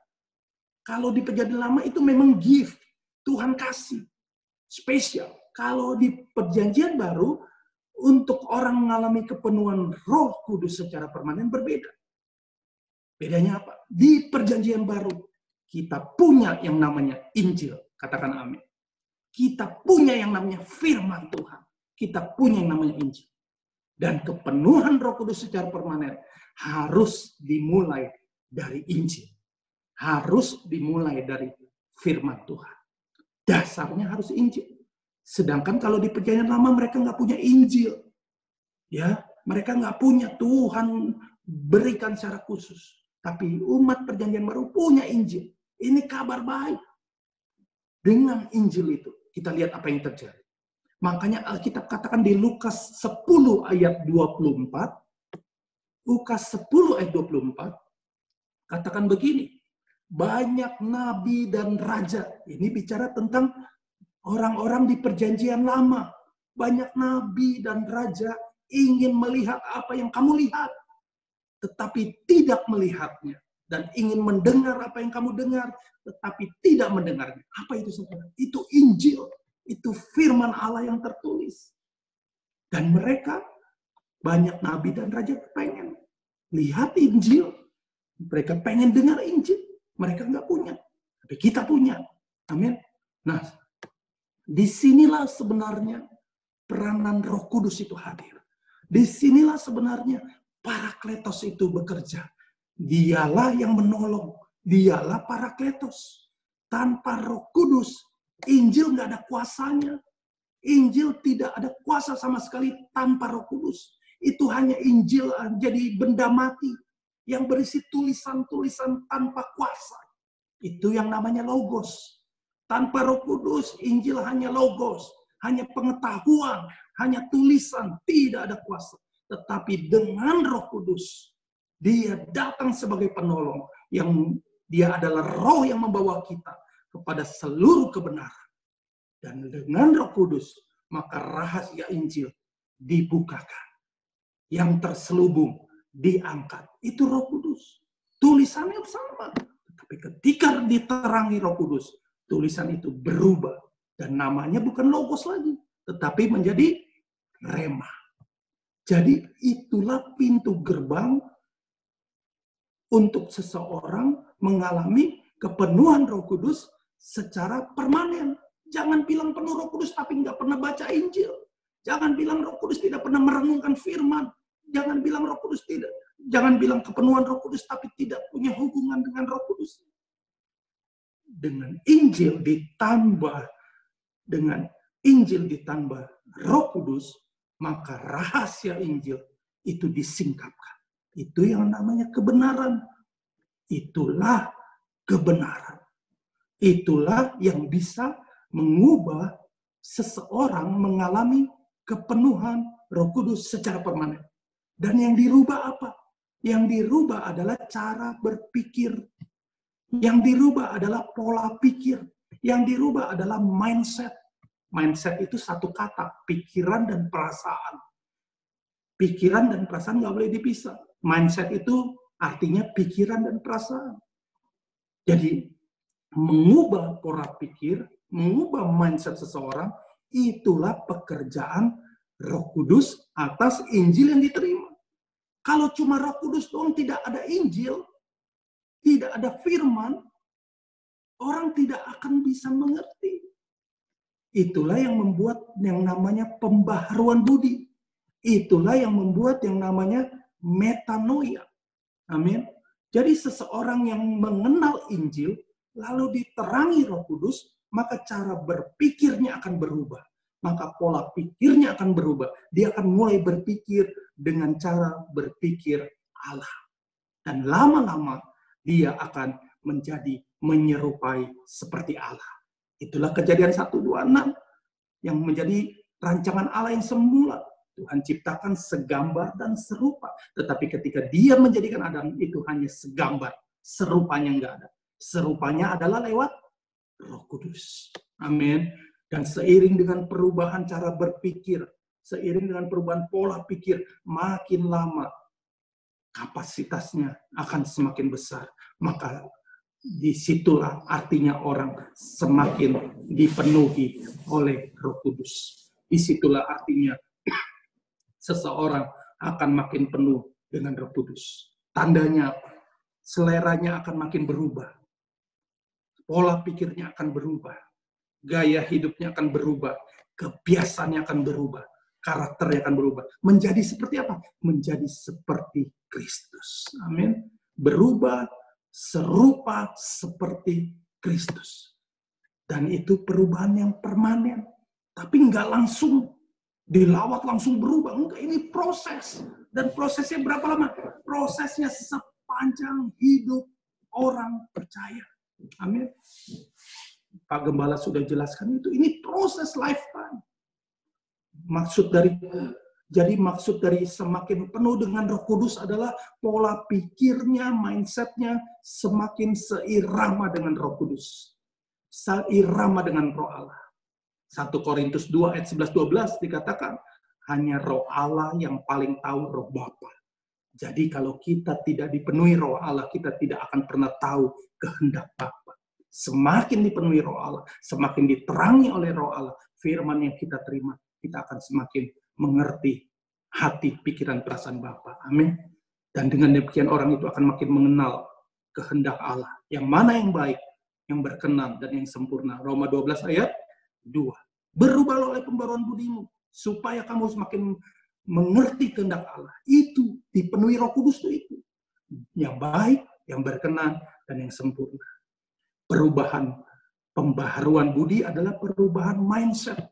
Kalau di Perjanjian Lama itu memang gift, Tuhan kasih, spesial. Kalau di Perjanjian Baru, untuk orang mengalami kepenuhan Roh Kudus secara permanen berbeda. Bedanya apa? Di Perjanjian Baru, kita punya yang namanya Injil. Katakan amin. Kita punya yang namanya firman Tuhan. Kita punya yang namanya Injil. Dan kepenuhan Roh Kudus secara permanen harus dimulai dari Injil. Harus dimulai dari firman Tuhan. Dasarnya harus Injil. Sedangkan kalau di Perjanjian Lama mereka nggak punya Injil. Ya, mereka nggak punya, Tuhan berikan secara khusus. Tapi umat Perjanjian Baru punya Injil. Ini kabar baik. Dengan Injil itu, kita lihat apa yang terjadi. Makanya Alkitab katakan di Lukas 10 ayat 24, Lukas 10 ayat 24, katakan begini, banyak nabi dan raja. Ini bicara tentang orang-orang di Perjanjian Lama. Banyak nabi dan raja ingin melihat apa yang kamu lihat, tetapi tidak melihatnya. Dan ingin mendengar apa yang kamu dengar, tetapi tidak mendengarnya. Apa itu saudara? Itu Injil. Itu firman Allah yang tertulis. Dan mereka, banyak nabi dan raja pengen lihat Injil. Mereka pengen dengar Injil. Mereka nggak punya. Tapi kita punya. Amin. Nah, disinilah sebenarnya peranan Roh Kudus itu hadir. Disinilah sebenarnya Parakletos itu bekerja. Dialah yang menolong. Dialah Parakletos. Tanpa Roh Kudus, Injil nggak ada kuasanya. Injil tidak ada kuasa sama sekali tanpa Roh Kudus. Itu hanya Injil jadi benda mati yang berisi tulisan-tulisan tanpa kuasa. Itu yang namanya logos. Tanpa Roh Kudus, Injil hanya logos, hanya pengetahuan, hanya tulisan, tidak ada kuasa. Tetapi dengan Roh Kudus, dia datang sebagai penolong, yang dia adalah roh yang membawa kita kepada seluruh kebenaran. Dan dengan Roh Kudus, maka rahasia Injil dibukakan. Yang terselubung diangkat. Itu Roh Kudus. Tulisannya sama. Tapi ketika diterangi Roh Kudus, tulisan itu berubah. Dan namanya bukan logos lagi, tetapi menjadi rema. Jadi itulah pintu gerbang untuk seseorang mengalami kepenuhan Roh Kudus secara permanen. Jangan bilang penuh Roh Kudus tapi nggak pernah baca Injil. Jangan bilang Roh Kudus tidak pernah merenungkan firman. Jangan bilang Roh Kudus tidak. Jangan bilang kepenuhan Roh Kudus tapi tidak punya hubungan dengan Roh Kudus. Dengan Injil ditambah Roh Kudus, maka rahasia Injil itu disingkapkan. Itu yang namanya kebenaran. Itulah kebenaran. Itulah yang bisa mengubah seseorang mengalami kepenuhan Roh Kudus secara permanen. Dan yang dirubah apa? Yang dirubah adalah cara berpikir. Yang dirubah adalah pola pikir. Yang dirubah adalah mindset. Mindset itu satu kata, pikiran dan perasaan. Pikiran dan perasaan nggak boleh dipisah. Mindset itu artinya pikiran dan perasaan. Jadi, mengubah pola pikir, mengubah mindset seseorang, itulah pekerjaan Roh Kudus atas Injil yang diterima. Kalau cuma Roh Kudus doang, tidak ada Injil, tidak ada firman, orang tidak akan bisa mengerti. Itulah yang membuat yang namanya pembaharuan budi. Itulah yang membuat yang namanya metanoia. Amin. Jadi seseorang yang mengenal Injil, lalu diterangi Roh Kudus, maka cara berpikirnya akan berubah. Maka pola pikirnya akan berubah. Dia akan mulai berpikir dengan cara berpikir Allah. Dan lama-lama dia akan menjadi menyerupai seperti Allah. Itulah Kejadian 1:26 yang menjadi rancangan Allah yang semula. Tuhan ciptakan segambar dan serupa. Tetapi ketika dia menjadikan Adam, itu hanya segambar. Serupanya enggak ada. Serupanya adalah lewat Roh Kudus. Amin. Dan seiring dengan perubahan cara berpikir, seiring dengan perubahan pola pikir, makin lama kapasitasnya akan semakin besar. Maka disitulah artinya orang semakin dipenuhi oleh Roh Kudus. Disitulah artinya seseorang akan makin penuh dengan Roh Kudus. Tandanya seleranya akan makin berubah. Pola pikirnya akan berubah. Gaya hidupnya akan berubah. Kebiasaannya akan berubah. Karakternya akan berubah. Menjadi seperti apa? Menjadi seperti Kristus. Amin. Berubah serupa seperti Kristus. Dan itu perubahan yang permanen. Tapi nggak langsung dilawat langsung berubah. Enggak, ini proses. Dan prosesnya berapa lama? Prosesnya sepanjang hidup orang percaya. Amin. Pak Gembala sudah jelaskan itu. Ini proses lifetime. Maksud dari semakin penuh dengan Roh Kudus adalah pola pikirnya, mindsetnya semakin seirama dengan Roh Kudus. Seirama dengan Roh Allah. 1 Korintus 2 ayat 11-12 dikatakan, hanya Roh Allah yang paling tahu Roh Bapa. Jadi kalau kita tidak dipenuhi Roh Allah, kita tidak akan pernah tahu kehendak Bapa. Semakin dipenuhi Roh Allah, semakin diterangi oleh Roh Allah, firman yang kita terima, kita akan semakin mengerti hati, pikiran, perasaan Bapa. Amin. Dan dengan demikian orang itu akan makin mengenal kehendak Allah. Yang mana yang baik, yang berkenan, dan yang sempurna. Roma 12 ayat 2. Berubahlah oleh pembaruan budimu, supaya kamu semakin mengerti kehendak Allah. Itu dipenuhi Roh Kudus itu. Yang baik, yang berkenan, dan yang sempurna. Perubahan pembaharuan budi adalah perubahan mindset,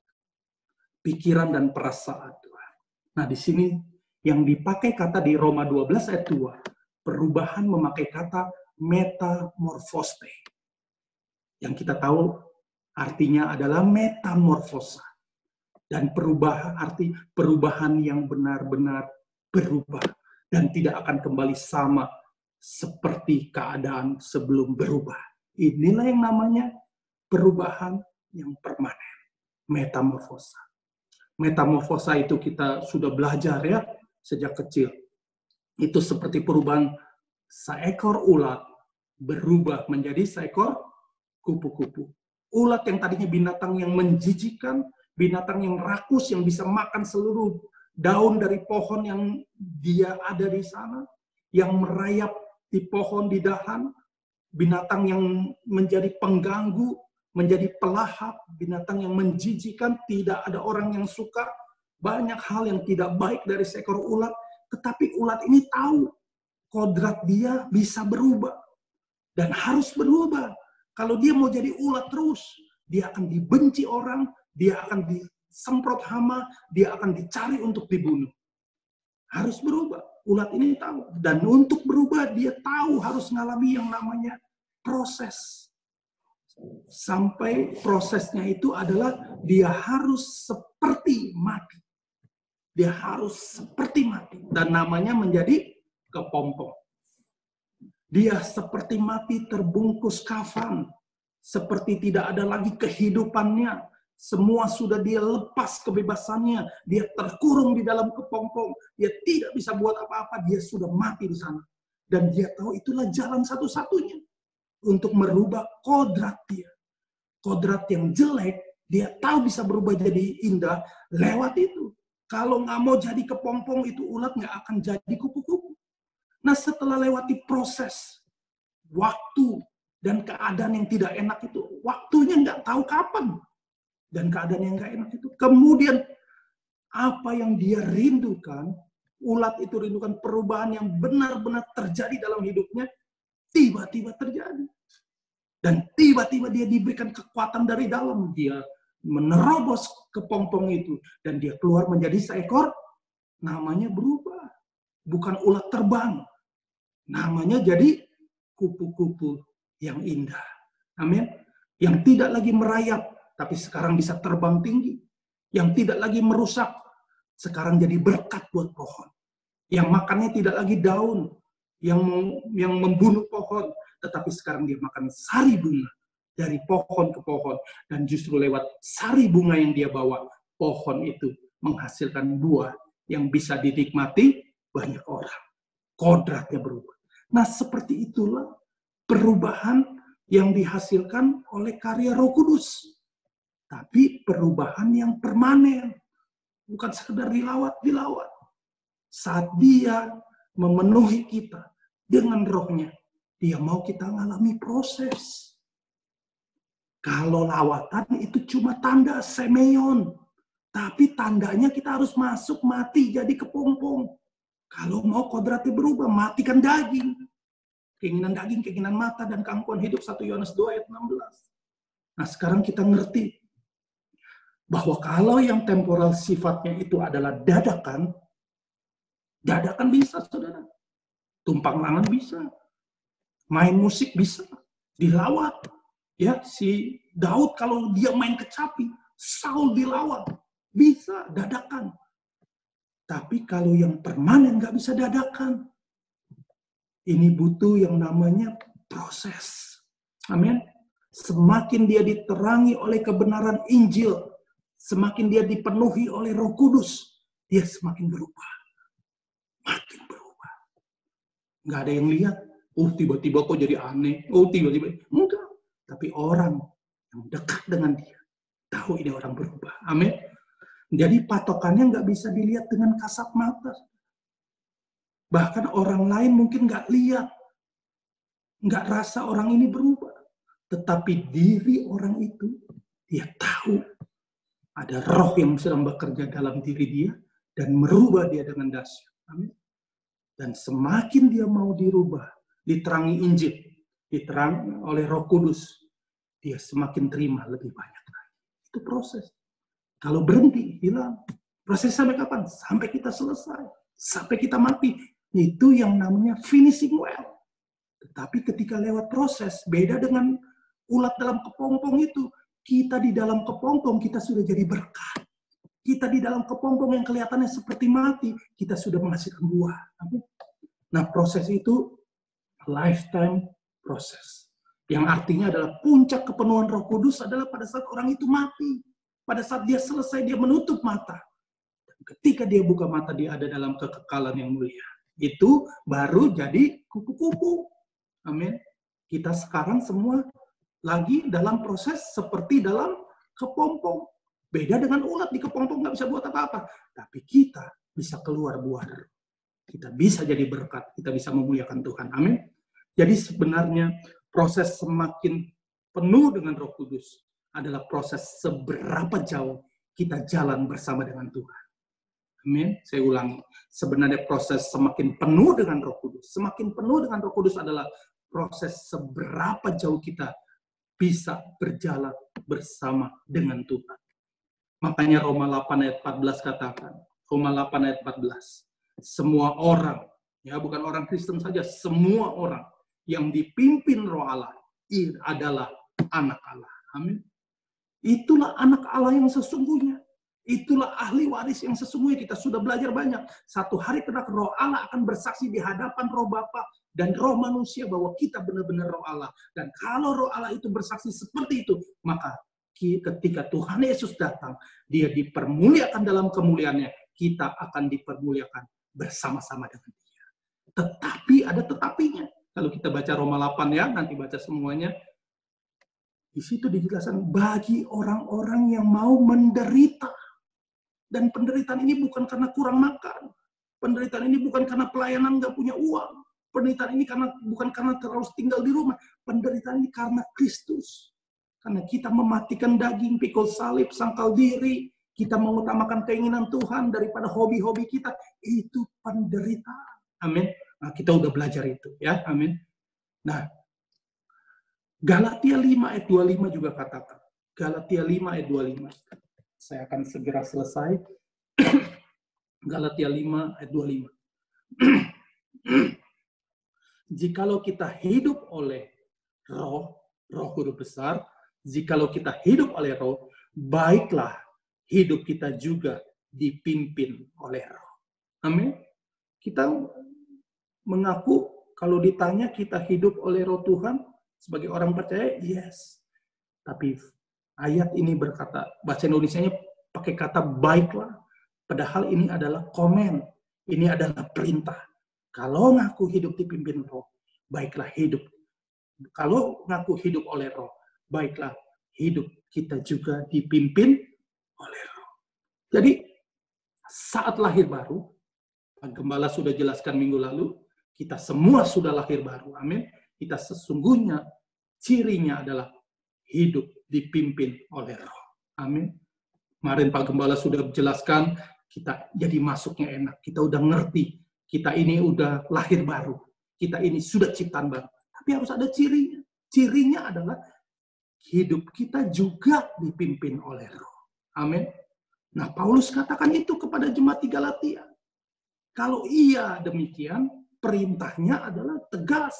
pikiran dan perasaan Tuhan. Nah, di sini yang dipakai kata di Roma 12 ayat 2, perubahan memakai kata metamorfoste. Yang kita tahu artinya adalah metamorfosa. Dan perubahan yang benar-benar berubah dan tidak akan kembali sama seperti keadaan sebelum berubah. Inilah yang namanya perubahan yang permanen, metamorfosa. Metamorfosa itu kita sudah belajar ya sejak kecil. Itu seperti perubahan seekor ulat berubah menjadi seekor kupu-kupu. Ulat yang tadinya binatang yang menjijikkan, binatang yang rakus, yang bisa makan seluruh daun dari pohon yang dia ada di sana, yang merayap di pohon, di dahan, binatang yang menjadi pengganggu, menjadi pelahap, binatang yang menjijikkan, tidak ada orang yang suka, banyak hal yang tidak baik dari seekor ulat. Tetapi ulat ini tahu kodrat dia bisa berubah dan harus berubah. Kalau dia mau jadi ulat terus, dia akan dibenci orang, dia akan disemprot hama, dia akan dicari untuk dibunuh. Harus berubah. Ulat ini tahu. Dan untuk berubah, dia tahu harus mengalami yang namanya proses. Sampai prosesnya itu adalah dia harus seperti mati. Dia harus seperti mati. Dan namanya menjadi kepompong. Dia seperti mati terbungkus kafan. Seperti tidak ada lagi kehidupannya. Semua sudah dia lepas kebebasannya. Dia terkurung di dalam kepompong. Dia tidak bisa buat apa-apa. Dia sudah mati di sana. Dan dia tahu itulah jalan satu-satunya untuk merubah kodrat dia. Kodrat yang jelek, dia tahu bisa berubah jadi indah lewat itu. Kalau nggak mau jadi kepompong, itu ulat nggak akan jadi kupu-kupu. Nah, setelah lewati proses, waktu, dan keadaan yang tidak enak itu, waktunya nggak tahu kapan. Dan keadaan yang nggak enak itu. Kemudian, apa yang dia rindukan, ulat itu rindukan perubahan yang benar-benar terjadi dalam hidupnya, tiba-tiba terjadi. Dan tiba-tiba dia diberikan kekuatan dari dalam. Dia menerobos kepompong itu. Dan dia keluar menjadi seekor, namanya berubah. Bukan ulat terbang. Namanya jadi kupu-kupu yang indah. Amin. Yang tidak lagi merayap, tapi sekarang bisa terbang tinggi. Yang tidak lagi merusak, sekarang jadi berkat buat pohon. Yang makannya tidak lagi daun, yang membunuh pohon, tetapi sekarang dia makan sari bunga dari pohon ke pohon. Dan justru lewat sari bunga yang dia bawa, pohon itu menghasilkan buah yang bisa dinikmati banyak orang. Kodratnya berubah. Nah, seperti itulah perubahan yang dihasilkan oleh karya Roh Kudus. Tapi perubahan yang permanen. Bukan sekedar dilawat. Saat dia memenuhi kita dengan rohnya, dia mau kita mengalami proses. Kalau lawatan itu cuma tanda semeon. Tapi tandanya kita harus masuk mati jadi kepompong. Kalau mau kodratnya berubah, matikan daging. Keinginan daging, keinginan mata, dan keangkuhan hidup. 1 Yohanes 2 ayat 16. Nah, sekarang kita ngerti bahwa kalau yang temporal sifatnya itu adalah dadakan bisa, saudara. Tumpang langan bisa. Main musik bisa. Dilawat. Ya, si Daud kalau dia main kecapi, Saul dilawat. Bisa, dadakan. Tapi kalau yang permanen nggak bisa dadakan. Ini butuh yang namanya proses. Amin. Semakin dia diterangi oleh kebenaran Injil, semakin dia dipenuhi oleh Roh Kudus, dia semakin berubah. Makin berubah. Nggak ada yang lihat, oh tiba-tiba kok jadi aneh, oh tiba-tiba. Enggak. Tapi orang yang dekat dengan dia, tahu ini orang berubah. Amin. Jadi patokannya nggak bisa dilihat dengan kasat mata. Bahkan orang lain mungkin nggak lihat, nggak rasa orang ini berubah. Tetapi diri orang itu, dia tahu ada roh yang sedang bekerja dalam diri dia dan merubah dia dengan dahsyat. Amin. Dan semakin dia mau dirubah, diterangi Injil, diterangi oleh Roh Kudus, dia semakin terima lebih banyak lagi. Itu proses. Kalau berhenti, hilang. Proses sampai kapan? Sampai kita selesai. Sampai kita mati. Itu yang namanya finishing well. Tetapi ketika lewat proses, beda dengan ulat dalam kepompong itu. Kita di dalam kepompong, kita sudah jadi berkat. Kita di dalam kepompong yang kelihatannya seperti mati, kita sudah menghasilkan buah. Nah, proses itu lifetime proses. Yang artinya adalah puncak kepenuhan Roh Kudus adalah pada saat orang itu mati. Pada saat dia selesai, dia menutup mata. Dan ketika dia buka mata, dia ada dalam kekekalan yang mulia. Itu baru jadi kupu-kupu. Amin. Kita sekarang semua lagi dalam proses seperti dalam kepompong. Beda dengan ulat, di kepompong nggak bisa buat apa-apa. Tapi kita bisa keluar buah. Kita bisa jadi berkat, kita bisa memuliakan Tuhan. Amin. Jadi sebenarnya proses semakin penuh dengan Roh Kudus adalah proses seberapa jauh kita jalan bersama dengan Tuhan. Amin. Saya ulangi. Sebenarnya proses semakin penuh dengan Roh Kudus. Semakin penuh dengan Roh Kudus adalah proses seberapa jauh kita bisa berjalan bersama dengan Tuhan. Makanya Roma 8 ayat 14 katakan. Roma 8 ayat 14. Semua orang, ya bukan orang Kristen saja, semua orang yang dipimpin Roh Allah adalah anak Allah. Amin. Itulah anak Allah yang sesungguhnya. Itulah ahli waris yang sesungguhnya. Kita sudah belajar banyak. Satu hari kelak Roh Allah akan bersaksi di hadapan Roh Bapa dan Roh manusia bahwa kita benar-benar Roh Allah. Dan kalau Roh Allah itu bersaksi seperti itu, maka ketika Tuhan Yesus datang, dia dipermuliakan dalam kemuliaannya, kita akan dipermuliakan bersama-sama dengan dia. Tetapi ada tetapinya. Kalau kita baca Roma 8 ya, nanti baca semuanya. Di situ dijelaskan bagi orang-orang yang mau menderita. Dan penderitaan ini bukan karena kurang makan. Penderitaan ini bukan karena pelayanan nggak punya uang. Penderitaan ini bukan karena terus tinggal di rumah. Penderitaan ini karena Kristus. Karena kita mematikan daging, pikul salib, sangkal diri. Kita mengutamakan keinginan Tuhan daripada hobi-hobi kita. Itu penderitaan. Amin. Nah, kita udah belajar itu. Ya, amin. Nah, Galatia 5 ayat 25 juga katakan. Galatia 5 ayat 25. Saya akan segera selesai. Galatia 5 ayat 25. Jikalau kita hidup oleh roh guru besar, jikalau kita hidup oleh roh, baiklah hidup kita juga dipimpin oleh roh. Amin. Kita mengaku kalau ditanya kita hidup oleh roh Tuhan sebagai orang percaya, yes. Tapi ayat ini berkata, bahasa Indonesianya pakai kata baiklah. Padahal ini adalah komen. Ini adalah perintah. Kalau ngaku hidup dipimpin roh, baiklah hidup. Kalau ngaku hidup oleh roh, baiklah hidup kita juga dipimpin oleh roh. Jadi saat lahir baru, Pak Gembala sudah jelaskan minggu lalu, kita semua sudah lahir baru. Amin. Kita sesungguhnya cirinya adalah hidup dipimpin oleh roh. Amin. Kemarin Pak Gembala sudah jelaskan, kita jadi masuknya enak. Kita udah ngerti. Kita ini udah lahir baru. Kita ini sudah ciptaan baru. Tapi harus ada cirinya. Cirinya adalah hidup kita juga dipimpin oleh roh. Amin. Nah, Paulus katakan itu kepada jemaat di Galatia. Kalau iya demikian, perintahnya adalah tegas.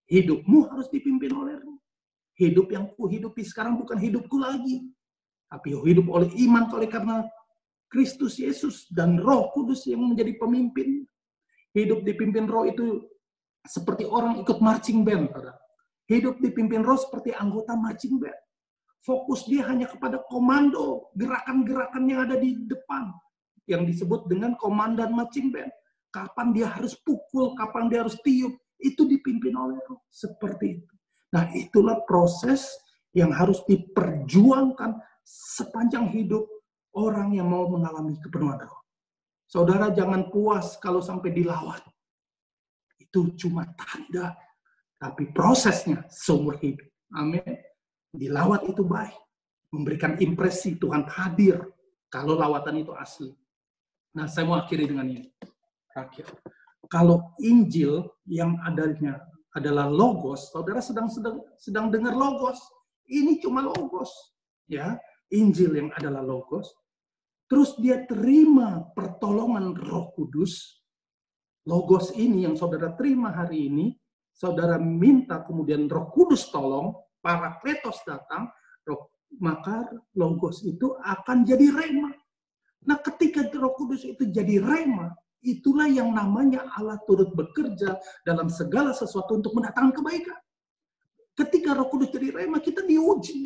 Hidupmu harus dipimpin oleh roh. Hidup yang kuhidupi sekarang bukan hidupku lagi. Tapi hidup oleh iman oleh karena Kristus Yesus dan Roh Kudus yang menjadi pemimpin. Hidup dipimpin roh itu seperti orang ikut marching band. Hidup dipimpin roh seperti anggota marching band. Fokus dia hanya kepada komando, gerakan-gerakan yang ada di depan. Yang disebut dengan komandan marching band. Kapan dia harus pukul, kapan dia harus tiup. Itu dipimpin oleh roh. Seperti itu. Nah, itulah proses yang harus diperjuangkan sepanjang hidup orang yang mau mengalami kepenuhan roh. Saudara jangan puas kalau sampai dilawat. Itu cuma tanda. Tapi prosesnya seumur hidup. Amin. Dilawat itu baik. Memberikan impresi Tuhan hadir. Kalau lawatan itu asli. Nah, saya mau akhiri dengan ini. Terakhir. Kalau Injil yang adanya adalah logos, saudara sedang dengar logos. Ini cuma logos. Ya, Injil yang adalah logos. Terus dia terima pertolongan Roh Kudus. Logos ini yang saudara terima hari ini, saudara minta kemudian Roh Kudus tolong, Parakletos datang, maka logos itu akan jadi rema. Nah, ketika Roh Kudus itu jadi rema, itulah yang namanya Allah turut bekerja dalam segala sesuatu untuk mendatangkan kebaikan. Ketika Roh Kudus jadi rema, kita diuji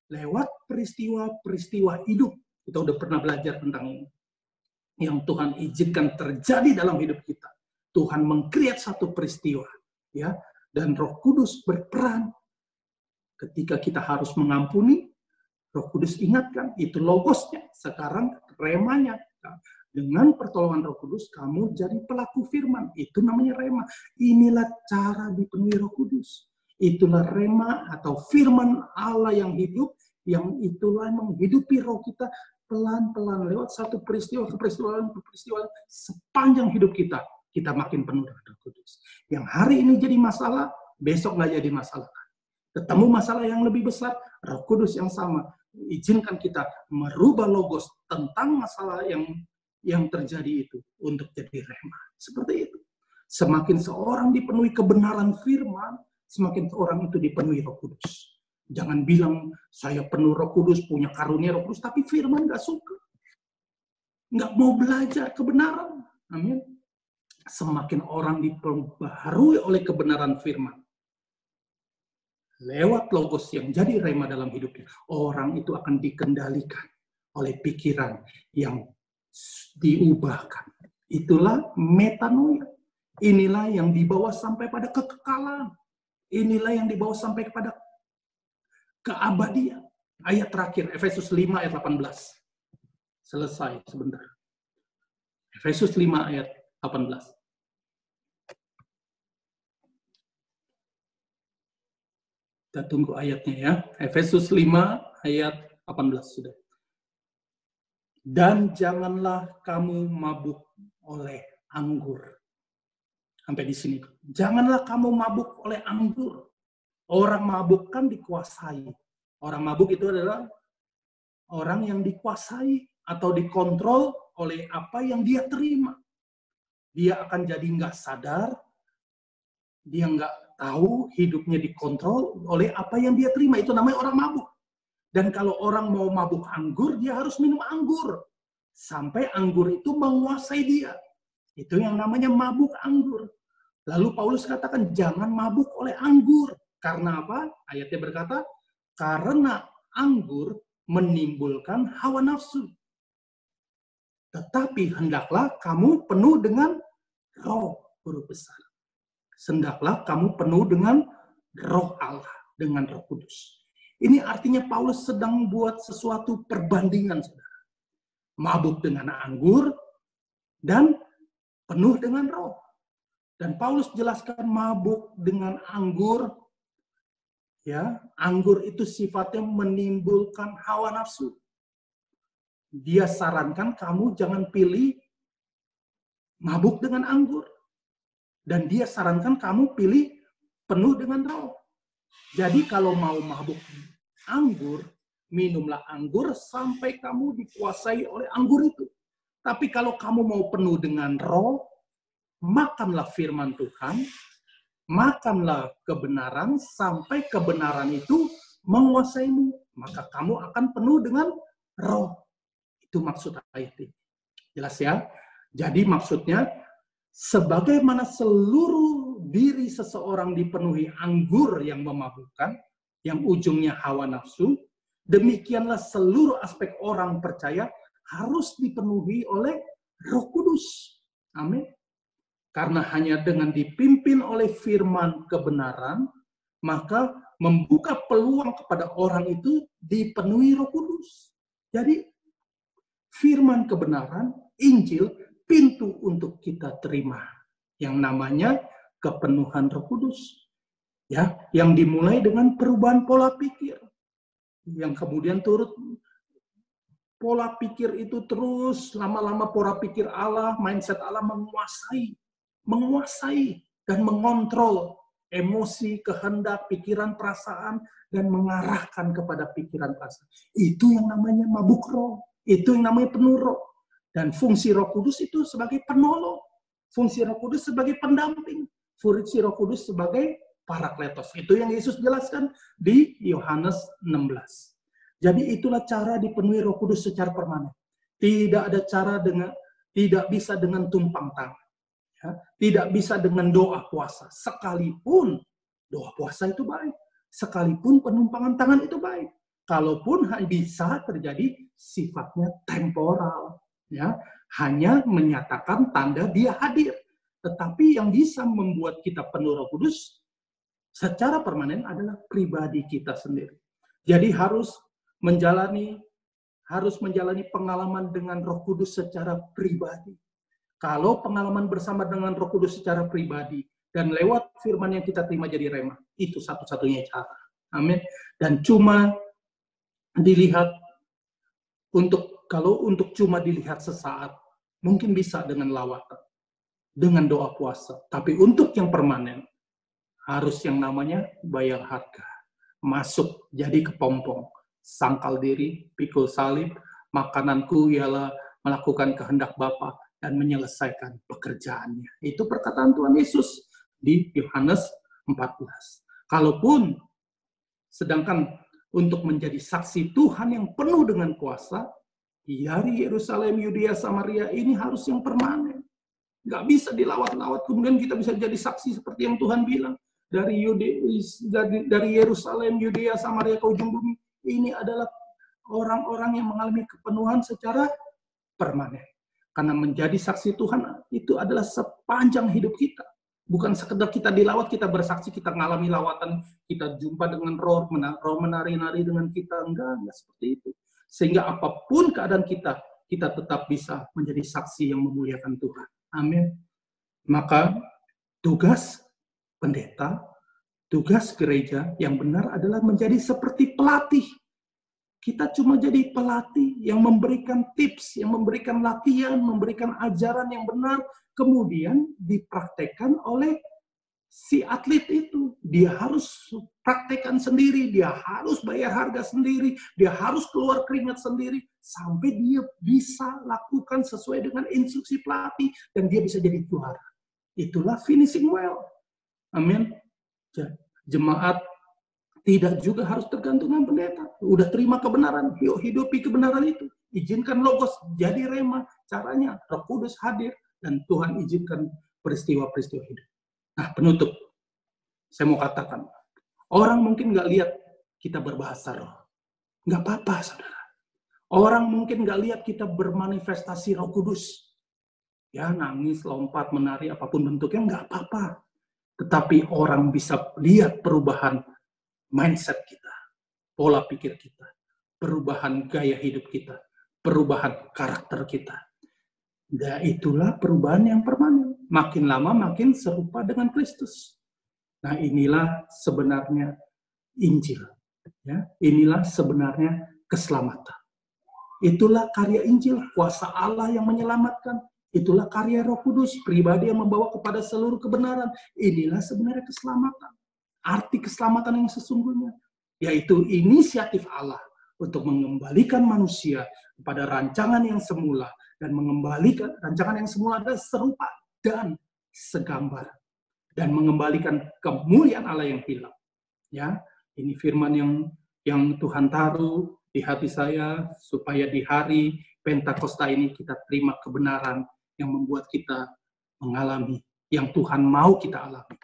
lewat peristiwa-peristiwa hidup. Kita udah pernah belajar tentang ini. Yang Tuhan izinkan terjadi dalam hidup kita. Tuhan meng-create satu peristiwa, ya, dan Roh Kudus berperan. Ketika kita harus mengampuni, Roh Kudus ingatkan, itu logosnya. Sekarang remanya. Dengan pertolongan Roh Kudus, kamu jadi pelaku firman. Itu namanya rema. Inilah cara dipenuhi Roh Kudus. Itulah rema atau firman Allah yang hidup, yang itulah menghidupi roh kita pelan-pelan lewat satu peristiwa ke peristiwa sepanjang hidup kita. Kita makin penuh dengan Roh Kudus. Yang hari ini jadi masalah, besok nggak jadi masalah. Ketemu masalah yang lebih besar, Roh Kudus yang sama. Izinkan kita merubah logos tentang masalah yang terjadi itu untuk jadi rema. Seperti itu. Semakin seorang dipenuhi kebenaran firman, semakin seorang itu dipenuhi Roh Kudus. Jangan bilang, saya penuh Roh Kudus, punya karunia Roh Kudus, tapi firman nggak suka. Nggak mau belajar kebenaran. Amin. Semakin orang diperbaharui oleh kebenaran firman, lewat logos yang jadi rema dalam hidupnya, orang itu akan dikendalikan oleh pikiran yang diubahkan. Itulah metanoia. Inilah yang dibawa sampai pada kekekalan. Inilah yang dibawa sampai kepada keabadian. Ayat terakhir, Efesus 5 ayat 18. Selesai sebentar. Efesus 5 ayat 18. Kita tunggu ayatnya ya. Efesus 5 ayat 18 sudah. Dan janganlah kamu mabuk oleh anggur. Sampai di sini. Janganlah kamu mabuk oleh anggur. Orang mabuk kan dikuasai. Orang mabuk itu adalah orang yang dikuasai atau dikontrol oleh apa yang dia terima. Dia akan jadi nggak sadar, dia nggak tahu hidupnya dikontrol oleh apa yang dia terima. Itu namanya orang mabuk. Dan kalau orang mau mabuk anggur, dia harus minum anggur. Sampai anggur itu menguasai dia. Itu yang namanya mabuk anggur. Lalu Paulus katakan, jangan mabuk oleh anggur. Karena apa? Ayatnya berkata, karena anggur menimbulkan hawa nafsu. Tetapi hendaklah kamu penuh dengan roh, huruf besar. Hendaklah kamu penuh dengan roh Allah, dengan Roh Kudus. Ini artinya Paulus sedang buat sesuatu perbandingan, saudara. Mabuk dengan anggur dan penuh dengan roh. Dan Paulus jelaskan mabuk dengan anggur, ya, anggur itu sifatnya menimbulkan hawa nafsu. Dia sarankan kamu jangan pilih mabuk dengan anggur. Dan dia sarankan kamu pilih penuh dengan roh. Jadi kalau mau mabuk anggur, minumlah anggur sampai kamu dikuasai oleh anggur itu. Tapi kalau kamu mau penuh dengan roh, makanlah firman Tuhan, makanlah kebenaran sampai kebenaran itu menguasaimu. Maka kamu akan penuh dengan roh. Itu maksud ayat ini. Jelas ya? Jadi maksudnya, sebagaimana seluruh diri seseorang dipenuhi anggur yang memabukkan, yang ujungnya hawa nafsu, demikianlah seluruh aspek orang percaya harus dipenuhi oleh Roh Kudus. Amin. Karena hanya dengan dipimpin oleh firman kebenaran, maka membuka peluang kepada orang itu dipenuhi Roh Kudus. Jadi, firman kebenaran, Injil, pintu untuk kita terima. Yang namanya kepenuhan Roh Kudus. Ya, yang dimulai dengan perubahan pola pikir. Yang kemudian turut pola pikir itu terus lama-lama pola pikir Allah, mindset Allah menguasai dan mengontrol emosi, kehendak, pikiran, perasaan, dan mengarahkan kepada pikiran perasaan. Itu yang namanya mabuk roh. Itu yang namanya penuh roh. Dan fungsi Roh Kudus itu sebagai penolong. Fungsi Roh Kudus sebagai pendamping. Fungsi Roh Kudus sebagai parakletos. Itu yang Yesus jelaskan di Yohanes 16. Jadi itulah cara dipenuhi Roh Kudus secara permanen. Tidak ada cara tidak bisa dengan tumpang tangan. Ya, tidak bisa dengan doa puasa. Sekalipun doa puasa itu baik. Sekalipun penumpangan tangan itu baik. Kalaupun bisa terjadi sifatnya temporal. Ya, hanya menyatakan tanda dia hadir. Tetapi yang bisa membuat kita penuh Roh Kudus secara permanen adalah pribadi kita sendiri. Jadi harus menjalani pengalaman dengan Roh Kudus secara pribadi. Kalau pengalaman bersama dengan Roh Kudus secara pribadi dan lewat firman yang kita terima jadi rema, itu satu-satunya cara. Amin. Dan cuma dilihat kalau untuk cuma dilihat sesaat, mungkin bisa dengan lawatan, dengan doa puasa. Tapi untuk yang permanen, harus yang namanya bayar harga. Masuk jadi kepompong, sangkal diri, pikul salib, makananku ialah melakukan kehendak Bapa dan menyelesaikan pekerjaannya. Itu perkataan Tuhan Yesus di Yohanes 14. Kalaupun sedangkan untuk menjadi saksi Tuhan yang penuh dengan kuasa, dari Yerusalem, Yudea, Samaria ini harus yang permanen. Nggak bisa dilawat-lawat, kemudian kita bisa jadi saksi seperti yang Tuhan bilang. Dari Yerusalem, Yudea, Samaria ke ujung bumi, ini adalah orang-orang yang mengalami kepenuhan secara permanen. Karena menjadi saksi Tuhan itu adalah sepanjang hidup kita. Bukan sekedar kita dilawat, kita bersaksi, kita mengalami lawatan, kita jumpa dengan roh menari-nari dengan kita. Enggak seperti itu. Sehingga apapun keadaan kita tetap bisa menjadi saksi yang memuliakan Tuhan. Amin. Maka tugas pendeta, tugas gereja yang benar adalah menjadi seperti pelatih. Kita cuma jadi pelatih yang memberikan tips, yang memberikan latihan, memberikan ajaran yang benar, kemudian dipraktekkan oleh si atlet itu. Dia harus praktekkan sendiri, dia harus bayar harga sendiri, dia harus keluar keringat sendiri, sampai dia bisa lakukan sesuai dengan instruksi pelatih, dan dia bisa jadi juara. Itulah finishing well. Amin. Jemaat tidak juga harus tergantung dengan pendeta. Udah terima kebenaran, yuk hidupi kebenaran itu. Izinkan logos jadi rema. Caranya Roh Kudus hadir dan Tuhan izinkan peristiwa-peristiwa hidup. Nah, penutup. Saya mau katakan, orang mungkin nggak lihat kita berbahasa roh. Nggak apa-apa, saudara. Orang mungkin nggak lihat kita bermanifestasi Roh Kudus. Ya, nangis, lompat, menari, apapun bentuknya, nggak apa-apa. Tetapi orang bisa lihat perubahan mindset kita, pola pikir kita, perubahan gaya hidup kita, perubahan karakter kita. Dan itulah perubahan yang permanen. Makin lama makin serupa dengan Kristus. Nah, inilah sebenarnya Injil. Ya, inilah sebenarnya keselamatan. Itulah karya Injil, kuasa Allah yang menyelamatkan. Itulah karya Roh Kudus, pribadi yang membawa kepada seluruh kebenaran. Inilah sebenarnya keselamatan. Arti keselamatan yang sesungguhnya, yaitu inisiatif Allah untuk mengembalikan manusia kepada rancangan yang semula, dan mengembalikan rancangan yang semula adalah serupa dan segambar, dan mengembalikan kemuliaan Allah yang hilang. Ya, ini firman yang Tuhan taruh di hati saya, supaya di hari Pentakosta ini kita terima kebenaran yang membuat kita mengalami yang Tuhan mau kita alami.